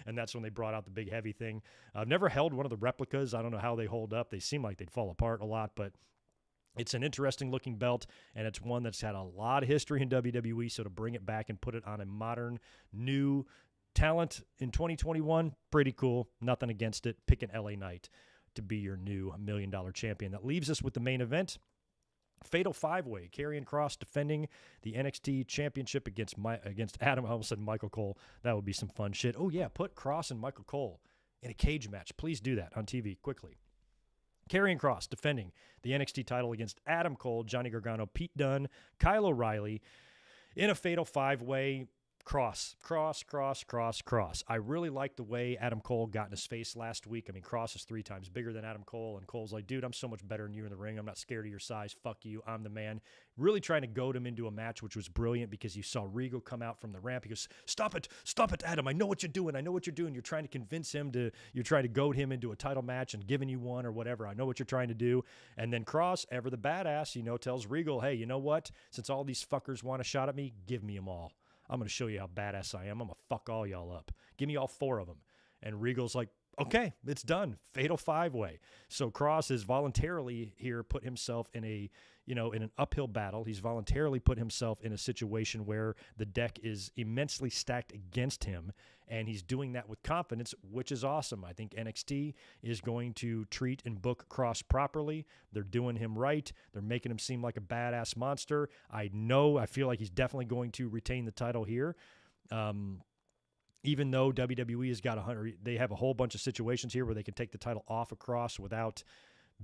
And that's when they brought out the big heavy thing. I've never held one of the replicas. I don't know how they hold up. They seem like they'd fall apart a lot, but it's an interesting looking belt, and it's one that's had a lot of history in WWE. So to bring it back and put it on a modern, new talent in 2021, pretty cool. Nothing against it. Pick an LA Knight to be your new $1 Million Champion. That leaves us with the main event. Fatal 5-way. Karrion Kross defending the NXT Championship against Adam. I almost said Michael Cole. That would be some fun shit. Oh, yeah. Put Kross and Michael Cole in a cage match. Please do that on TV quickly. Karrion Kross defending the NXT title against Adam Cole, Johnny Gargano, Pete Dunne, Kyle O'Reilly in a Fatal 5-way. Cross. I really like the way Adam Cole got in his face last week. I mean, Cross is 3 times bigger than Adam Cole, and Cole's like, dude, I'm so much better than you in the ring. I'm not scared of your size. Fuck you. I'm the man. Really trying to goad him into a match, which was brilliant because you saw Regal come out from the ramp. He goes, stop it, Adam. I know what you're doing. You're trying to convince him you're trying to goad him into a title match and giving you one or whatever. I know what you're trying to do. And then Cross, ever the badass, tells Regal, hey, you know what? Since all these fuckers want a shot at me, give me them all. I'm going to show you how badass I am. I'm going to fuck all y'all up. Give me all 4 of them. And Regal's like, okay, it's done. Fatal 5-way. So Cross has voluntarily here put himself in in an uphill battle. He's voluntarily put himself in a situation where the deck is immensely stacked against him, and he's doing that with confidence, which is awesome. I think NXT is going to treat and book Cross properly. They're doing him right. They're making him seem like a badass monster. I feel like he's definitely going to retain the title here. Even though WWE has got they have a whole bunch of situations here where they can take the title off of Cross without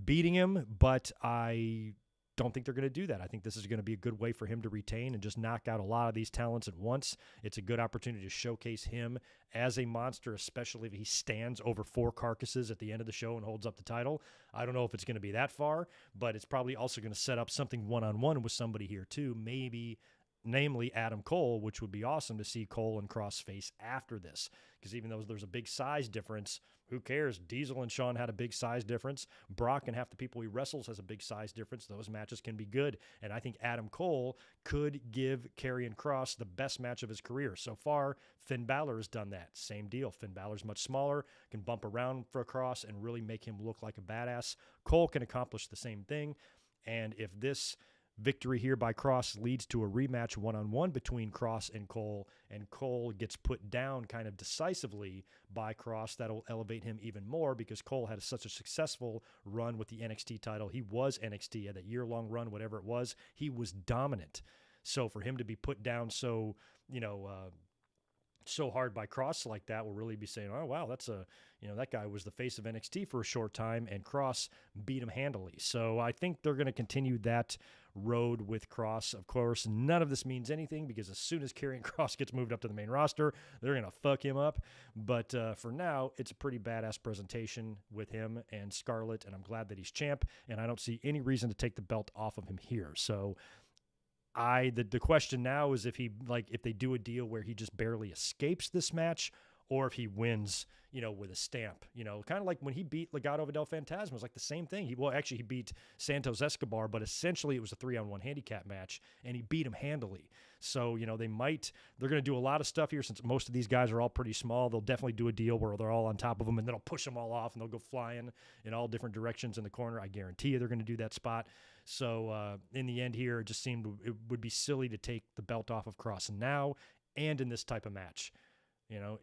beating him, but I don't think they're going to do that. I think this is going to be a good way for him to retain and just knock out a lot of these talents at once. It's a good opportunity to showcase him as a monster, especially if he stands over 4 carcasses at the end of the show and holds up the title. I don't know if it's going to be that far, but it's probably also going to set up something one-on-one with somebody here too, namely Adam Cole, which would be awesome to see Cole and Cross face after this. Because even though there's a big size difference, who cares? Diesel and Shawn had a big size difference. Brock and half the people he wrestles has a big size difference. Those matches can be good. And I think Adam Cole could give Karrion Kross the best match of his career. So far, Finn Balor has done that. Same deal. Finn Balor's much smaller, can bump around for a Kross and really make him look like a badass. Cole can accomplish the same thing. And if this victory here by Kross leads to a rematch one-on-one between Kross and Cole gets put down kind of decisively by Kross, that'll elevate him even more because Cole had such a successful run with the NXT title. He was NXT, had that year-long run, whatever it was. He was dominant. So for him to be put down so hard by Kross like that will really be saying, oh, wow, that guy was the face of NXT for a short time, and Kross beat him handily. So I think they're going to continue that road with Kross. Of course, none of this means anything because as soon as Karrion Kross gets moved up to the main roster, they're going to fuck him up. But for now, it's a pretty badass presentation with him and Scarlett, and I'm glad that he's champ, and I don't see any reason to take the belt off of him here. So the question now is if they do a deal where he just barely escapes this match, or if he wins, with a stamp, kind of like when he beat Legado del Fantasma. It was like the same thing. He beat Santos Escobar, but essentially it was a 3-on-1 handicap match, and he beat him handily. So, they're going to do a lot of stuff here since most of these guys are all pretty small. They'll definitely do a deal where they're all on top of them, and then they'll push them all off, and they'll go flying in all different directions in the corner. I guarantee you they're going to do that spot. So, in the end here, it just seemed it would be silly to take the belt off of Kross now and in this type of match.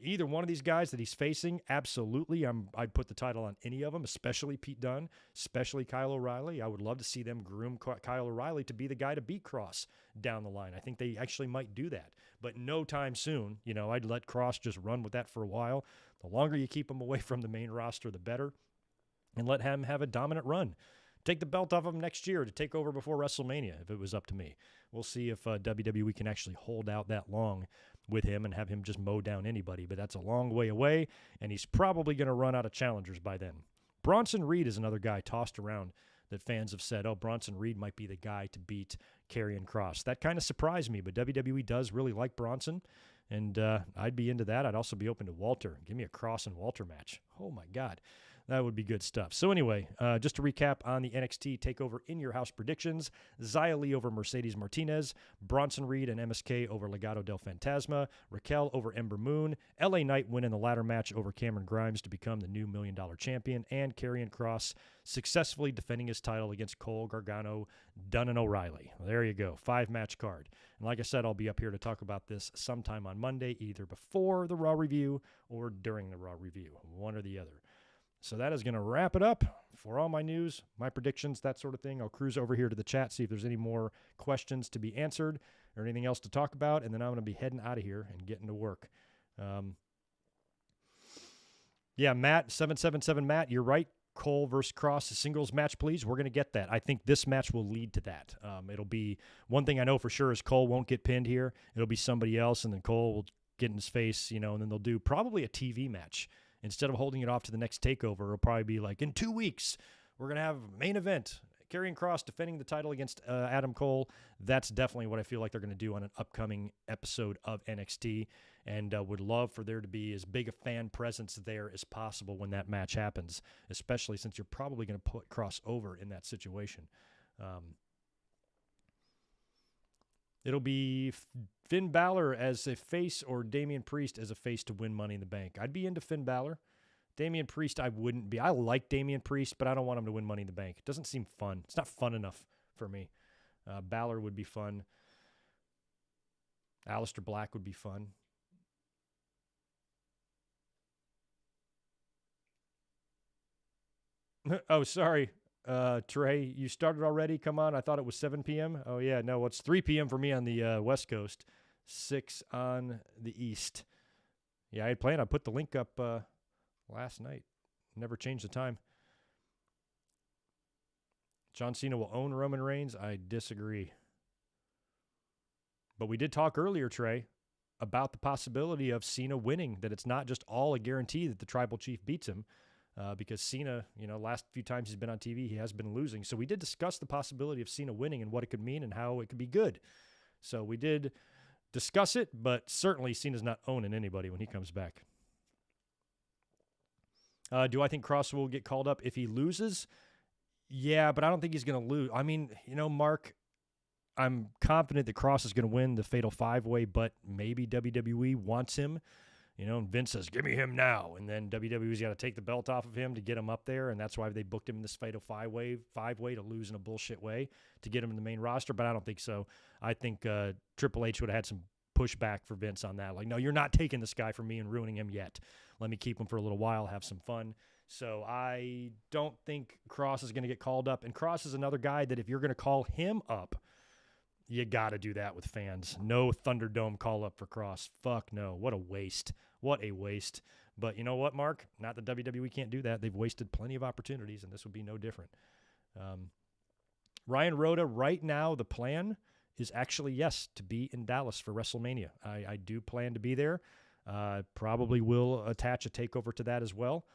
Either one of these guys that he's facing, absolutely, I'd put the title on any of them, especially Pete Dunne, especially Kyle O'Reilly. I would love to see them groom Kyle O'Reilly to be the guy to beat Kross down the line. I think they actually might do that, but no time soon. I'd let Kross just run with that for a while. The longer you keep him away from the main roster, the better, and let him have a dominant run. Take the belt off him next year to take over before WrestleMania, if it was up to me. We'll see if WWE can actually hold out that long with him and have him just mow down anybody, but that's a long way away, and he's probably going to run out of challengers by then. Bronson Reed is another guy tossed around that fans have said, oh, Bronson Reed might be the guy to beat Karrion Kross. That kind of surprised me, but WWE does really like Bronson, and I'd be into that. I'd also be open to Walter. Give me a Kross and Walter match. Oh, my God. That would be good stuff. So anyway, just to recap on the NXT TakeOver In Your House predictions, Xia Li over Mercedes Martinez, Bronson Reed and MSK over Legado del Fantasma, Raquel over Ember Moon, LA Knight win in the ladder match over Cameron Grimes to become the new $1 Million champion, and Karrion Kross successfully defending his title against Cole, Gargano, Dunn, and O'Reilly. Well, there you go, 5-match card. And like I said, I'll be up here to talk about this sometime on Monday, either before the Raw review or during the Raw review, one or the other. So that is going to wrap it up for all my news, my predictions, that sort of thing. I'll cruise over here to the chat, see if there's any more questions to be answered or anything else to talk about, and then I'm going to be heading out of here and getting to work. Matt, 777 Matt, you're right. Cole versus Cross, a singles match, please. We're going to get that. I think this match will lead to that. It'll be one thing I know for sure is Cole won't get pinned here. It'll be somebody else, and then Cole will get in his face, and then they'll do probably a TV match. Instead of holding it off to the next takeover, it'll probably be like, in 2 weeks, we're going to have a main event. Karrion Kross defending the title against Adam Cole. That's definitely what I feel like they're going to do on an upcoming episode of NXT, and would love for there to be as big a fan presence there as possible when that match happens, especially since you're probably going to put Kross over in that situation. It'll be Finn Balor as a face or Damian Priest as a face to win Money in the Bank. I'd be into Finn Balor. Damian Priest, I wouldn't be. I like Damian Priest, but I don't want him to win Money in the Bank. It doesn't seem fun. It's not fun enough for me. Balor would be fun. Aleister Black would be fun. Oh, sorry. Trey, you started already? Come on. I thought it was 7 p.m. Oh, yeah. No, it's 3 p.m. for me on the West Coast, 6 on the East. Yeah, I had planned. I put the link up last night. Never changed the time. John Cena will own Roman Reigns. I disagree. But we did talk earlier, Trey, about the possibility of Cena winning, that it's not just all a guarantee that the Tribal Chief beats him, because Cena, last few times he's been on TV, he has been losing. So we did discuss the possibility of Cena winning and what it could mean and how it could be good. So we did discuss it, but certainly Cena's not owning anybody when he comes back. Do I think Kross will get called up if he loses? Yeah, but I don't think he's going to lose. I mean, Mark, I'm confident that Kross is going to win the Fatal 5-Way, but maybe WWE wants him. And Vince says, give me him now. And then WWE's got to take the belt off of him to get him up there, and that's why they booked him in this Fatal 5-Way to lose in a bullshit way to get him in the main roster, but I don't think so. I think Triple H would have had some pushback for Vince on that. Like, no, you're not taking this guy from me and ruining him yet. Let me keep him for a little while, have some fun. So I don't think Kross is going to get called up. And Kross is another guy that if you're going to call him up, you got to do that with fans. No Thunderdome call up for Kross. Fuck no. What a waste. What a waste. But you know what, Mark? Not that WWE can't do that. They've wasted plenty of opportunities, and this would be no different. Ryan Rhoda, right now the plan is actually, yes, to be in Dallas for WrestleMania. I do plan to be there. Probably will attach a takeover to that as well.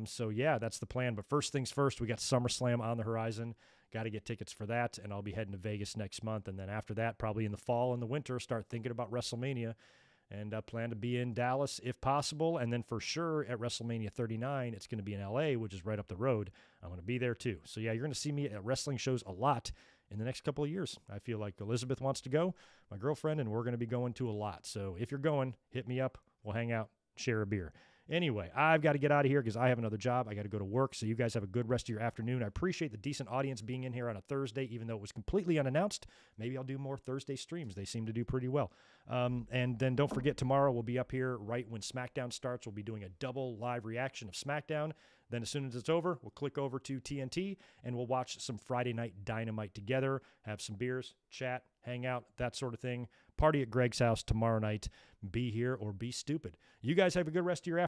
So, yeah, that's the plan. But first things first, we got SummerSlam on the horizon. Got to get tickets for that, and I'll be heading to Vegas next month. And then after that, probably in the fall and the winter, start thinking about WrestleMania and plan to be in Dallas if possible. And then for sure at WrestleMania 39, it's going to be in L.A., which is right up the road. I'm going to be there too. So, yeah, you're going to see me at wrestling shows a lot in the next couple of years. I feel like Elizabeth wants to go, my girlfriend, and we're going to be going to a lot. So if you're going, hit me up. We'll hang out, share a beer. Anyway, I've got to get out of here because I have another job. I got to go to work. So you guys have a good rest of your afternoon. I appreciate the decent audience being in here on a Thursday, even though it was completely unannounced. Maybe I'll do more Thursday streams. They seem to do pretty well. And then don't forget, tomorrow we'll be up here right when SmackDown starts. We'll be doing a double live reaction of SmackDown. Then as soon as it's over, we'll click over to TNT and we'll watch some Friday Night Dynamite together, have some beers, chat, hang out, that sort of thing. Party at Greg's house tomorrow night. Be here or be stupid. You guys have a good rest of your afternoon.